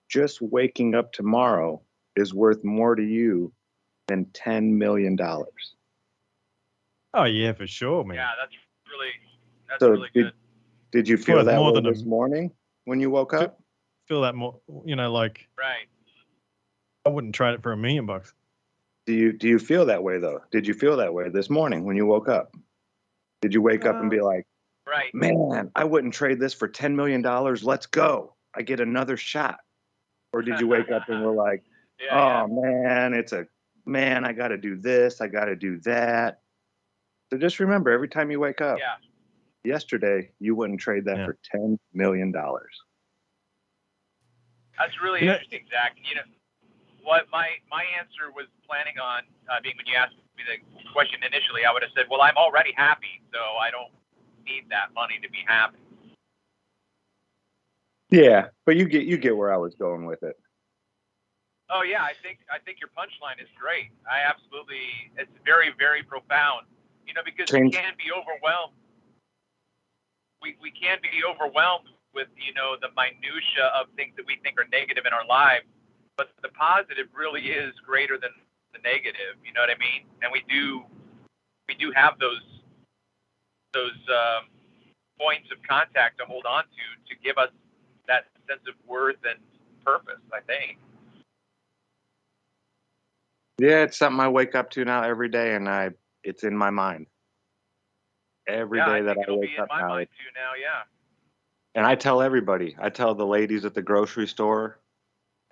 just waking up tomorrow is worth more to you than $10 million. Oh, yeah, for sure, man. Yeah, that's really good. Did you feel Worth that more way than this morning when you woke up? Feel that more, you know, like Right. I wouldn't trade it for $1 million. Do you feel that way though? Did you feel that way this morning when you woke up? Did you wake up and be like, right, man, I wouldn't trade this for $10 million. Let's go. I get another shot. Or did you wake up and were like, man, I got to do this. I got to do that. So just remember, every time you wake up, yesterday, you wouldn't trade that for $10 million. That's really interesting, Zach. You know, what my answer was planning on being when you asked me the question initially, I would have said, well, I'm already happy, so I don't need that money to be happy. Yeah, but you get where I was going with it. Oh yeah, I think your punchline is great. It's very, very profound. You know, because we can be overwhelmed. We can be overwhelmed with, you know, the minutia of things that we think are negative in our lives, but the positive really is greater than the negative. You know what I mean? And we do have those points of contact to hold on to give us that sense of worth and purpose, I think. Yeah, it's something I wake up to now every day, and it's in my mind. Every day that I wake up now. Mind too now, yeah. And I tell everybody. I tell the ladies at the grocery store,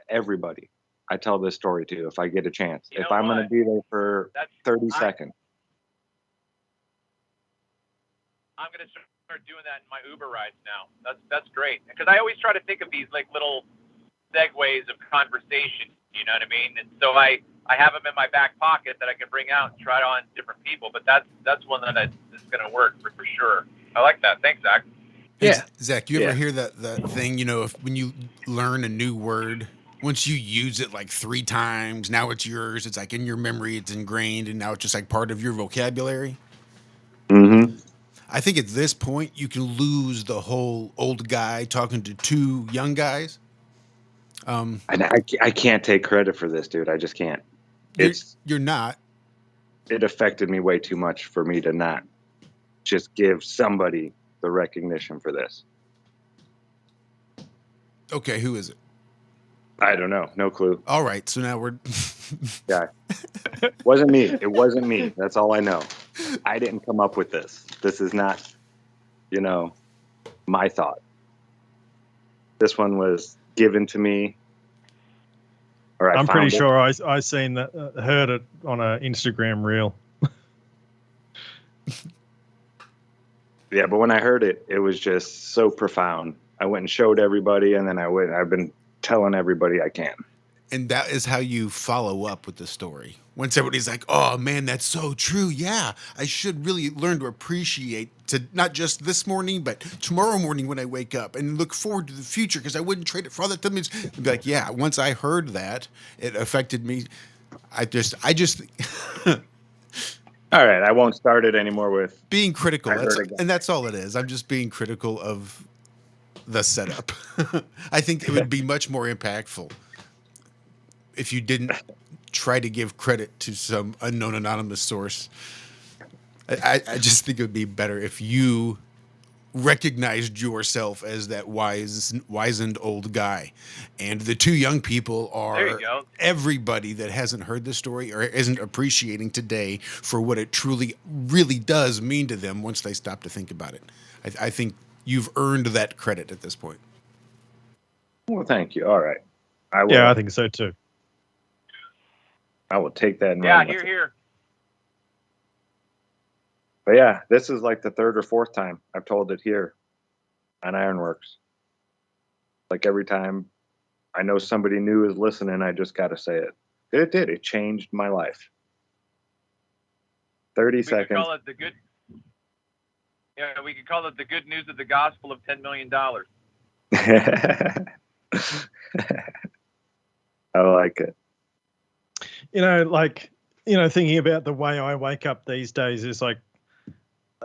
everybody. I tell this story too if I get a chance. If I'm going to be there for 30 seconds. I'm going to start doing that in my Uber rides now. That's great. Because I always try to think of these like little segues of conversation, you know what I mean? And so I have them in my back pocket that I can bring out and try on different people. But that's one that is going to work for sure. I like that. Thanks, Zach. Yeah. Zach, you ever hear that thing, you know, when you learn a new word once you use it like 3 times, now it's yours. It's like in your memory, it's ingrained, and now it's just like part of your vocabulary. Mm-hmm. I think at this point you can lose the whole old guy talking to 2 young guys. And I can't take credit for this, dude. I just can't. You're not. It affected me way too much for me to not just give somebody the recognition for this. Okay, who is it? I don't know. No clue. All right, so now we're... Yeah. Wasn't me. It wasn't me. That's all I know. I didn't come up with this. This is not, my thought. This one was given to me. Or I'm pretty sure I seen that, heard it on an Instagram reel. Yeah, but when I heard it, it was just so profound. I went and showed everybody, and then I've been telling everybody I can. And that is how you follow up with the story. When somebody's like, oh man, that's so true. Yeah, I should really learn to appreciate to not just this morning, but tomorrow morning when I wake up and look forward to the future because I wouldn't trade it for all that. Be like, yeah, once I heard that, it affected me. I just All right, I won't start it anymore with being critical. And that's all it is. I'm just being critical of the setup. I think it would be much more impactful if you didn't try to give credit to some unknown anonymous source. I just think it would be better if you recognized yourself as that wizened old guy. And the 2 young people are everybody that hasn't heard the story or isn't appreciating today for what it truly, really does mean to them once they stop to think about it. I think you've earned that credit at this point. Well, thank you. All right. I will. Yeah, I think so too. I will take that and Yeah, run with it. here. But yeah, this is like the 3rd or 4th time I've told it here on Ironworx. Like every time I know somebody new is listening, I just got to say it. It did. It changed my life. 30 seconds. Could call it the good. Yeah, we could call it the good news of the gospel of $10 million. I like it. Thinking about the way I wake up these days is like,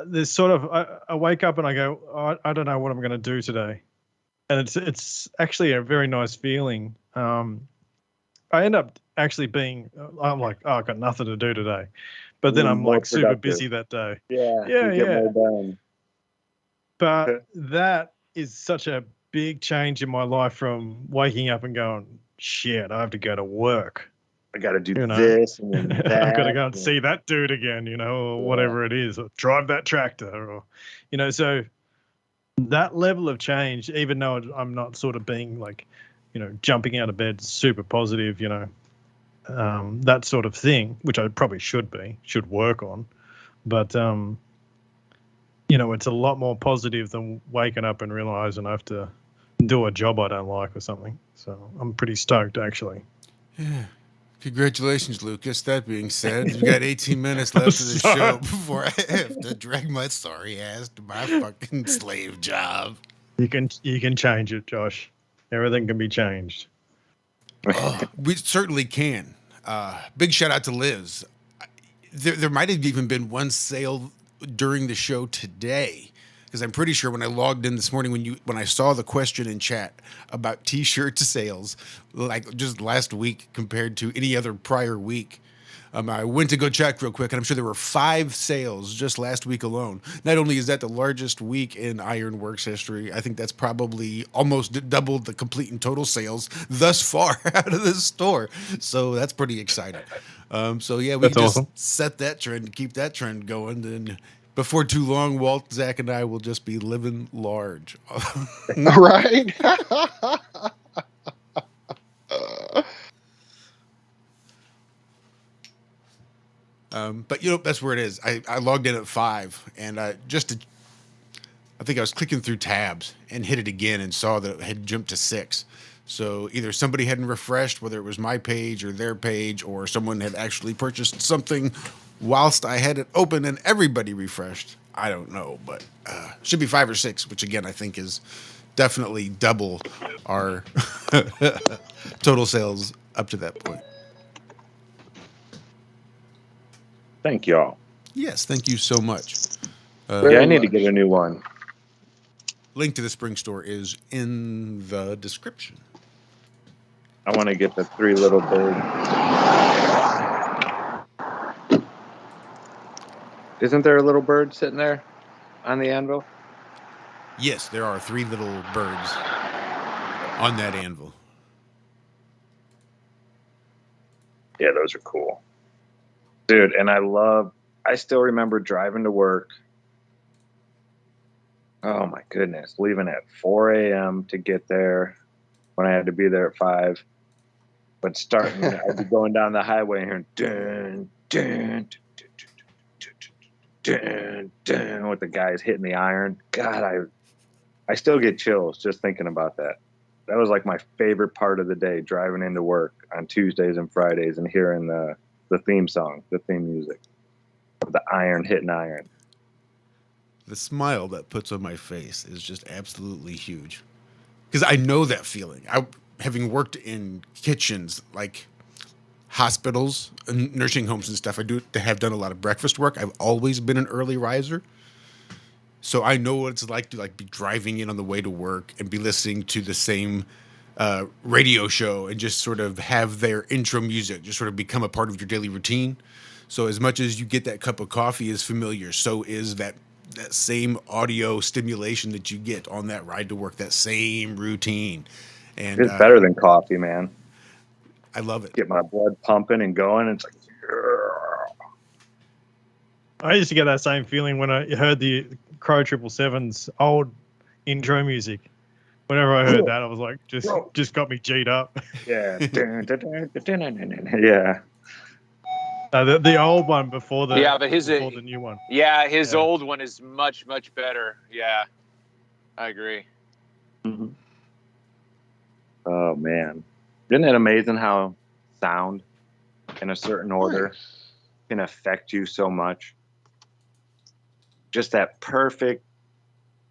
there's sort of, I wake up and I go, oh, I don't know what I'm going to do today. And it's actually a very nice feeling. I end up actually being, I'm like, oh, I've got nothing to do today. But then I'm like super busy that day. Yeah. More done. But that is such a big change in my life from waking up and going, shit, I have to go to work. I got to do this and then that. I've got to go and see that dude again, or whatever it is, or drive that tractor, or, so that level of change, even though I'm not sort of being like, jumping out of bed, super positive, that sort of thing, which I probably should work on. But, it's a lot more positive than waking up and realizing I have to do a job I don't like or something. So I'm pretty stoked, actually. Yeah. Congratulations, Lucas. That being said, we've got 18 minutes left of the show before I have to drag my sorry ass to my fucking slave job. You can change it, Josh. Everything can be changed. We certainly can. Big shout out to Liz. There might have even been one sale during the show today, because I'm pretty sure when I logged in this morning, when I saw the question in chat about T-shirt sales, like just last week compared to any other prior week, I went to go check real quick, and I'm sure there were 5 sales just last week alone. Not only is that the largest week in Ironworx history, I think that's probably almost doubled the complete and total sales thus far out of this store. So that's pretty exciting. So yeah, we can just set that trend, keep that trend going, and before too long, Walt, Zack, and I will just be living large. Right? But that's where it is. I logged in at 5, and I think I was clicking through tabs and hit it again and saw that it had jumped to 6. So either somebody hadn't refreshed, whether it was my page or their page, or someone had actually purchased something whilst I had it open and everybody refreshed. I don't know, but should be 5 or 6, which again I think is definitely double our total sales up to that point. Thank y'all. Yes, thank you so much. Yeah, I need to get a new one. Link to the Spring Store is in the description. I want to get the 3 little birds. Isn't there a little bird sitting there on the anvil? Yes, there are 3 little birds on that anvil. Yeah, those are cool. Dude, and I still remember driving to work. Oh my goodness, leaving at 4 a.m. to get there when I had to be there at 5. But I'd be going down the highway and hearing dun, dun, dun, dun, with the guys hitting the iron. God, I still get chills just thinking about that. That was like my favorite part of the day, driving into work on Tuesdays and Fridays and hearing the theme song, the theme music, the iron hitting iron. The smile that puts on my face is just absolutely huge. Because I know that feeling. Having worked in kitchens, like hospitals and nursing homes and stuff, I have done a lot of breakfast work. I've always been an early riser. So I know what it's like to be driving in on the way to work and be listening to the same radio show and just sort of have their intro music just sort of become a part of your daily routine. So as much as you get that cup of coffee is familiar, so is that same audio stimulation that you get on that ride to work, that same routine. And it's better than coffee, man. I love it. Get my blood pumping and going. And it's like, I used to get that same feeling when I heard the Crow 777's old intro music. Whenever I heard that, I was like, just got me G'd up. Yeah. Yeah. The old one before the before the new one. Yeah, his old one is much better. Yeah, I agree. Mm-hmm. Oh man, isn't it amazing how sound in a certain order can affect you so much? Just that perfect.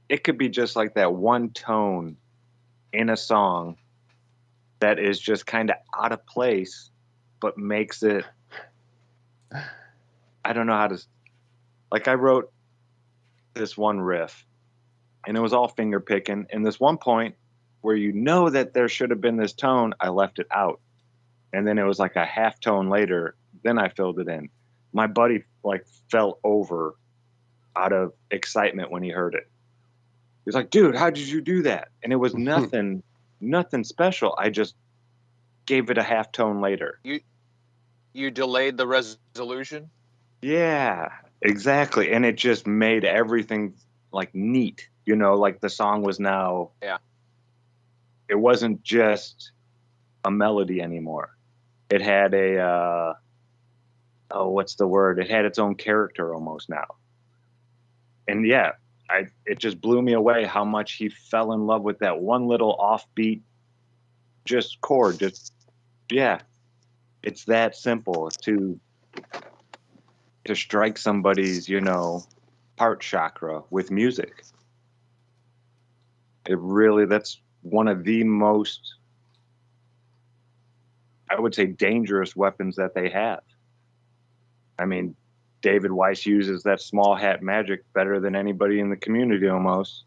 It could be just like that one tone in a song that is just kind of out of place, but makes it. I don't know how to. Like I wrote this one riff, and it was all finger picking. And this one point where you know that there should have been this tone, I left it out, and then it was like a half tone later. Then I filled it in. My buddy fell over out of excitement when he heard it. He was like, "Dude, how did you do that?" And it was nothing special. I just gave it a half tone later. You delayed the resolution? Yeah, exactly. And it just made everything neat. The song was now. Yeah. It wasn't just a melody anymore. It had what's the word? It had its own character almost now. And yeah, it just blew me away how much he fell in love with that one little offbeat chord. It's that simple to strike somebody's, heart chakra with music. That's one of the most, I would say, dangerous weapons that they have. I mean, David Weiss uses that small hat magic better than anybody in the community almost.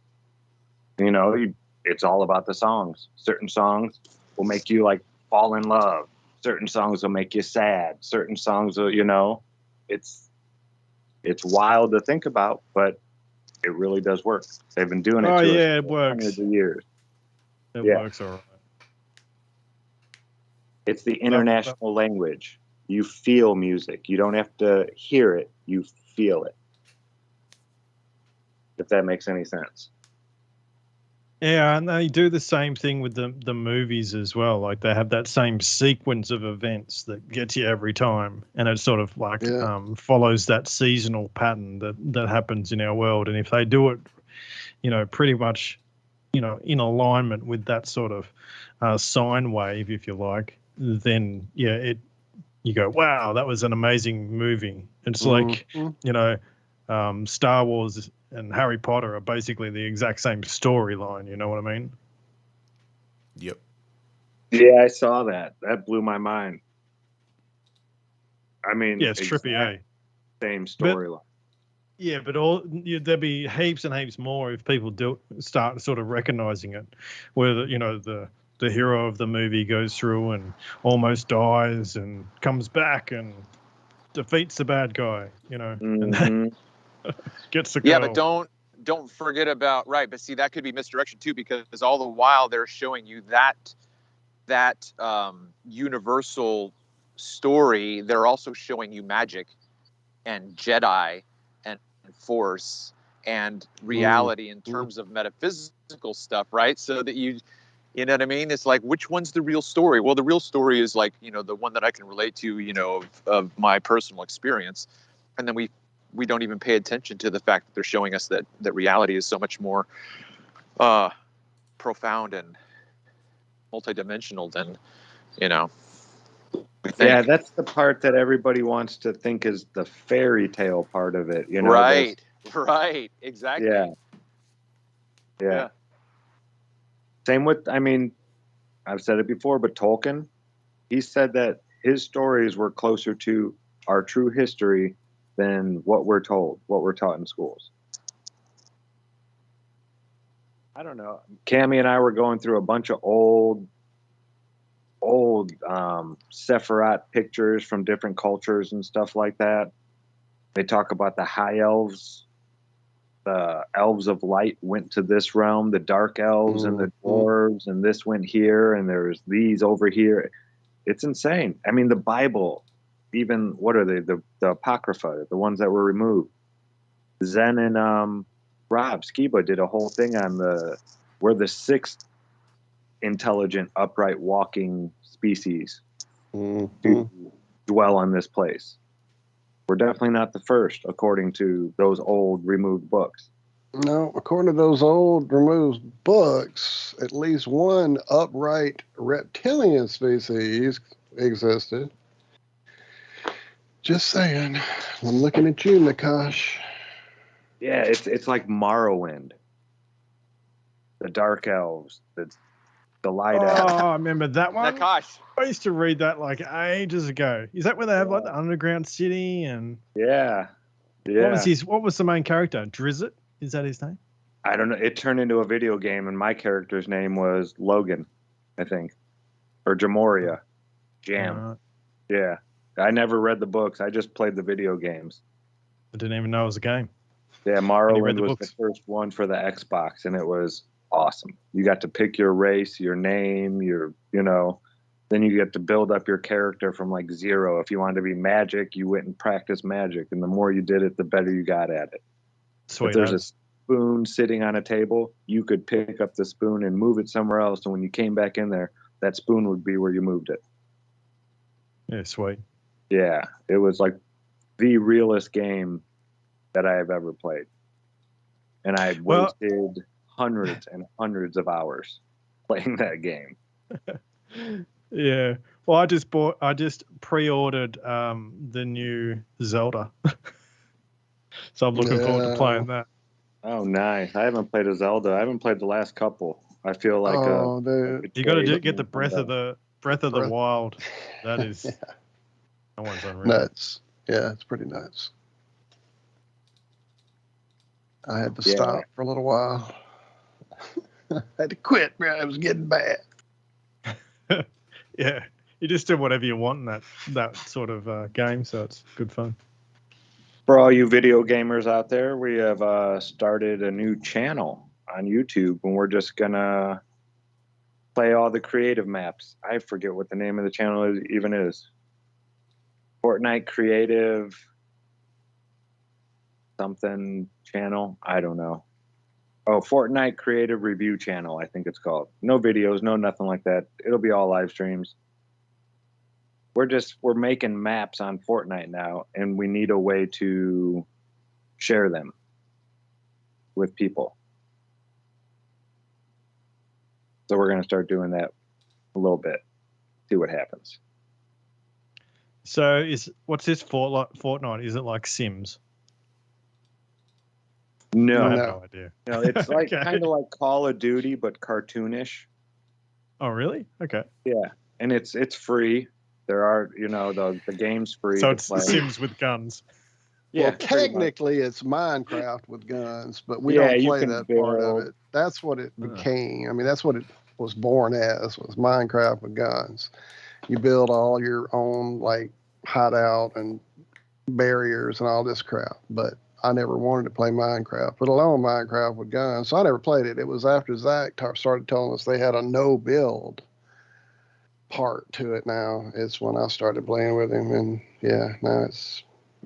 It's all about the songs. Certain songs will make you fall in love. Certain songs will make you sad. Certain songs will, it's wild to think about, but it really does work. They've been doing it to us it for works. hundreds of years. It works all right. It's the international language. You feel music. You don't have to hear it. You feel it. If that makes any sense. Yeah, and they do the same thing with the movies as well. Like they have that same sequence of events that gets you every time, and it sort of follows that seasonal pattern that happens in our world. And if they do it, pretty much, in alignment with that sort of sine wave, if you like, then you go, wow, that was an amazing movie. It's like, Star Wars and Harry Potter are basically the exact same storyline. You know what I mean? Yep. Yeah, I saw that. That blew my mind. I mean, Yeah, it's trippy, eh? Same But- storyline. Yeah, but there'd be heaps and heaps more if people start sort of recognizing it, where the hero of the movie goes through and almost dies and comes back and defeats the bad guy, and then gets the girl. Yeah, but don't forget about but see, that could be misdirection too, because all the while they're showing you that universal story, they're also showing you magic and Jedi and Force and reality in terms of metaphysical stuff, right? So that you know what I mean? It's like, which one's the real story? Well, the real story is like, the one that I can relate to, of my personal experience. And then we don't even pay attention to the fact that they're showing us that reality is so much more profound and multidimensional than, we think. Yeah, that's the part that everybody wants to think is the fairy tale part of it, Right, right, exactly. Yeah. Same with, I've said it before, but Tolkien, he said that his stories were closer to our true history than what we're told, what we're taught in schools. I don't know. Cammie and I were going through a bunch of old Sephiroth pictures from different cultures and stuff like that. They talk about the high elves. The elves of light went to this realm, the dark elves and the dwarves, and this went here, and there's these over here. It's insane. I mean, the Bible, even, what are they? The Apocrypha, the ones that were removed. Zen and Rob Skiba did a whole thing on we're the sixth intelligent, upright, walking species to dwell on this place. We're definitely not the first, according to those old removed books. No, according to those old removed books, at least one upright reptilian species existed. Just saying. I'm looking at you, Nakash. Yeah, it's like Morrowind. The Dark Elves, the Light Elves. Oh, I remember that one. Nakash. I used to read that like ages ago. Is that where they have like the underground city and? Yeah. What was the main character? Drizzt? Is that his name? I don't know. It turned into a video game, and my character's name was Logan, I think, or Jamoria. Jam. Yeah. I never read the books. I just played the video games. I didn't even know it was a game. Yeah, Morrowind was the first one for the Xbox, and it was awesome. You got to pick your race, your name, then you get to build up your character from like zero. If you wanted to be magic, you went and practiced magic, and the more you did it, the better you got at it. Sweet. If there's a spoon sitting on a table, you could pick up the spoon and move it somewhere else, and when you came back in there, that spoon would be where you moved it. Yeah, sweet. Yeah, it was like the realest game that I have ever played. And I had wasted hundreds and hundreds of hours playing that game. Yeah. Well, I just pre-ordered the new Zelda. So I'm looking forward to playing that. Oh, nice. I haven't played a Zelda. I haven't played the last couple. I feel like you got to get the Breath of the Wild. That is that one's unreal. Nuts. Yeah, it's pretty nuts. I had to stop for a little while. I had to quit, man. It was getting bad. Yeah, you just do whatever you want in that sort of game, so it's good fun. For all you video gamers out there, we have started a new channel on YouTube, and we're just gonna play all the creative maps. I forget what the name of the channel even is. Fortnite Creative something channel. I don't know. Oh, Fortnite Creative Review Channel, I think it's called. No videos, no nothing like that. It'll be all live streams. We're making maps on Fortnite now, and we need a way to share them with people. So we're going to start doing that a little bit. See what happens. So what's this Fortnite? Is it like Sims? No, I have no idea. No, it's like Okay. kind of like Call of Duty, but cartoonish. Oh, really? Okay. Yeah, and it's free. There are, the game's free. So to it's play. The Sims with guns. Yeah, Well, technically, it's Minecraft with guns, but we Yeah, don't you play can that part of build. it. That's what it became. I mean, that's what it was born as, was Minecraft with guns. You build all your own, like, hideout and barriers and all this crap. But I never wanted to play Minecraft, let alone Minecraft with guns. So I never played it. It was after Zack started telling us they had a no-build part to it now. It's when I started playing with him. And, yeah, now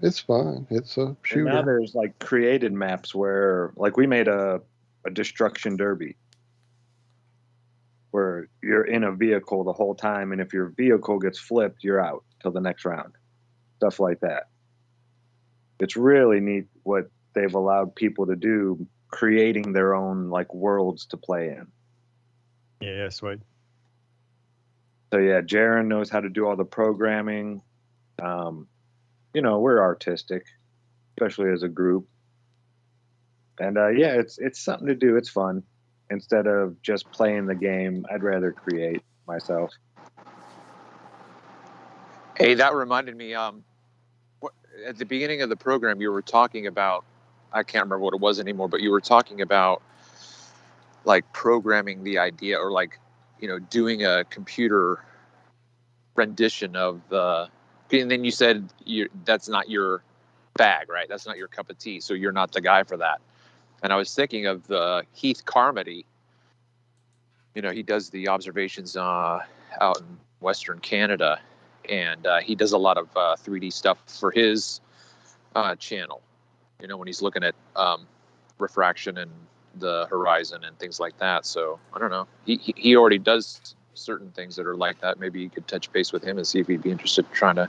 it's fun. It's a shooter. And now there's like created maps where, like, we made a destruction derby where you're in a vehicle the whole time, and if your vehicle gets flipped, you're out till the next round. Stuff like that. It's really neat what they've allowed people to do, creating their own like worlds to play in. Yeah, sweet. So yeah, Jaron knows how to do all the programming. We're artistic, especially as a group. And yeah, it's something to do. It's fun. Instead of just playing the game, I'd rather create myself. Hey, that reminded me. At the beginning of the program, you were talking about, I can't remember what it was anymore, but you were talking about like programming the idea, or like, doing a computer rendition of the, and then you said that's not your bag, right? That's not your cup of tea. So you're not the guy for that. And I was thinking of the Heath Carmody. He does the observations out in Western Canada, and he does a lot of 3D stuff for his channel. When he's looking at refraction and the horizon and things like that. So I don't know. He already does certain things that are like that. Maybe you could touch base with him and see if he'd be interested in trying to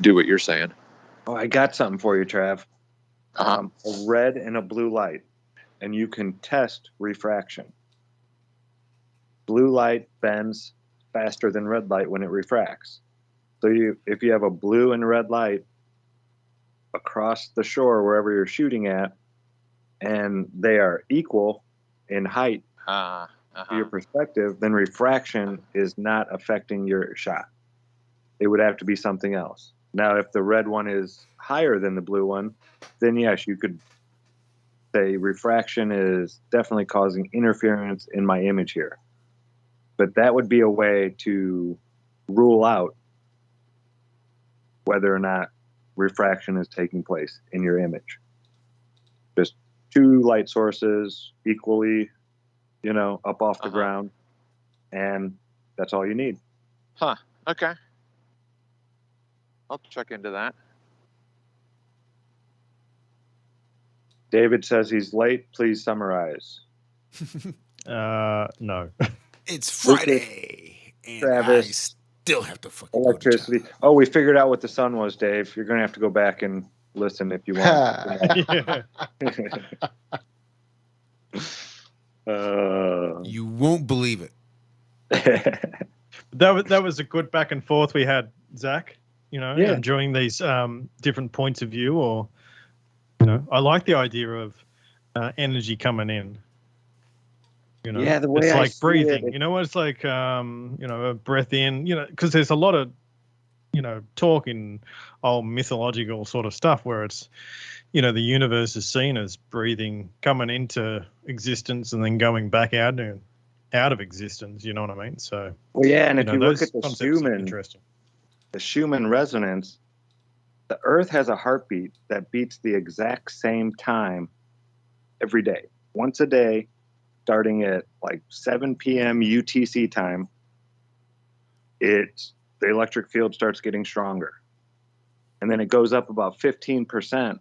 do what you're saying. Oh, I got something for you, Trav. A red and a blue light, and you can test refraction. Blue light bends faster than red light when it refracts. So if you have a blue and red light across the shore wherever you're shooting at, and they are equal in height to your perspective, then refraction is not affecting your shot. It would have to be something else. Now, if the red one is higher than the blue one, then yes, you could say refraction is definitely causing interference in my image here. But that would be a way to rule out whether or not refraction is taking place in your image. Just two light sources equally, up off the ground, and that's all you need. Huh. Okay. I'll check into that. David says he's late. Please summarize. No. It's Friday, and Travis, I still have to fucking electricity. Oh, we figured out what the sun was, Dave. You're going to have to go back and listen if you want. You won't believe it. That was a good back and forth we had, Zach. Enjoying these different points of view, or I like the idea of energy coming in. Yeah, the way it's I like see breathing. it, It's like a breath in. Because there's a lot of talk in old mythological sort of stuff where it's the universe is seen as breathing, coming into existence and then going back out of existence. You know what I mean? So well, yeah, and if you look at the interesting. The Schumann resonance, the Earth has a heartbeat that beats the exact same time every day. Once a day, starting at like 7 p.m. UTC time, the electric field starts getting stronger. And then it goes up about 15%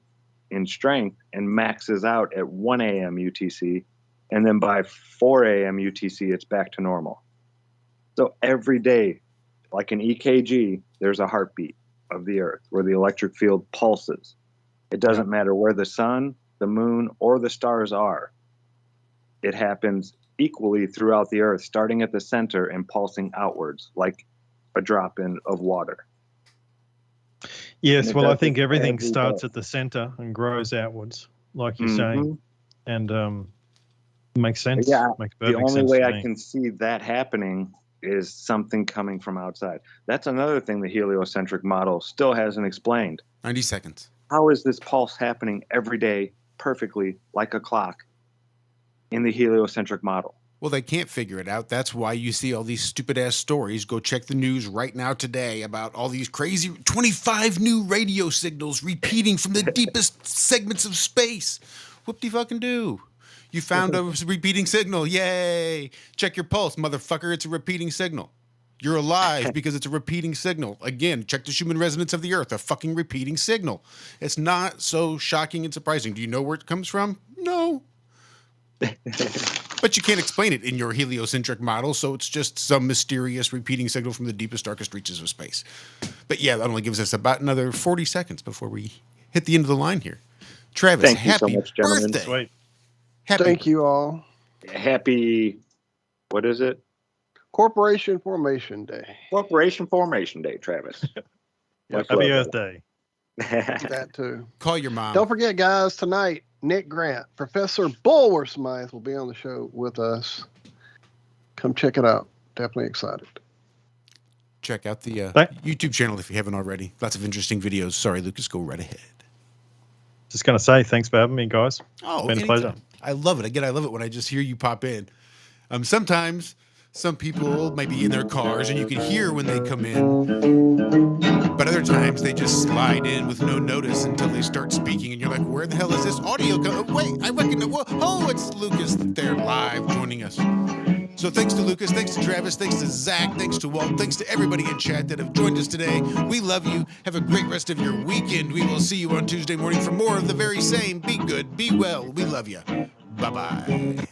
in strength and maxes out at 1 a.m. UTC. And then by 4 a.m. UTC, it's back to normal. So every day, like an EKG, there's a heartbeat of the Earth where the electric field pulses. It doesn't matter where the sun, the moon, or the stars are. It happens equally throughout the Earth, starting at the center and pulsing outwards like a drop of water. Yes, well, I think everything starts at the center and grows outwards, like you're saying. And Makes sense. Yeah, Makes the perfect only sense way to I me. can see that happening is something coming from outside. That's another thing the heliocentric model still hasn't explained. 90 seconds. How is this pulse happening every day perfectly like a clock in the heliocentric model? Well, they can't figure it out. That's why you see all these stupid ass stories. Go check the news right now today about all these crazy 25 new radio signals repeating from the deepest segments of space. Whoop-de-fucking-do. You found a repeating signal. Yay. Check your pulse, motherfucker. It's a repeating signal. You're alive because it's a repeating signal. Again, check the Schumann resonance of the Earth, a fucking repeating signal. It's not so shocking and surprising. Do you know where it comes from? No. But you can't explain it in your heliocentric model, so it's just some mysterious repeating signal from the deepest, darkest reaches of space. But yeah, that only gives us about another 40 seconds before we hit the end of the line here. Travis, Thank you so happy much, gentlemen. birthday. Sweet. Thank you all. Happy, what is it? Corporation Formation Day. Corporation Formation Day, Travis. Much Happy love, Earth Day. That too. Call your mom. Don't forget, guys, tonight, Nick Grant, Professor Bulwer Smythe will be on the show with us. Come check it out. Definitely excited. Check out the YouTube channel if you haven't already. Lots of interesting videos. Sorry, Lucas, go right ahead. Just going to say thanks for having me, guys. Oh, been a pleasure. I love it. Again, I love it when I just hear you pop in. Sometimes some people might be in their cars and you can hear when they come in. But other times they just slide in with no notice until they start speaking. And you're like, where the hell is this audio coming? Wait, I reckon. Oh, it's Lucas there live joining us. So thanks to Lucas, thanks to Travis, thanks to Zack, thanks to Walt, thanks to everybody in chat that have joined us today. We love you. Have a great rest of your weekend. We will see you on Tuesday morning for more of the very same. Be good, be well. We love you. Bye-bye.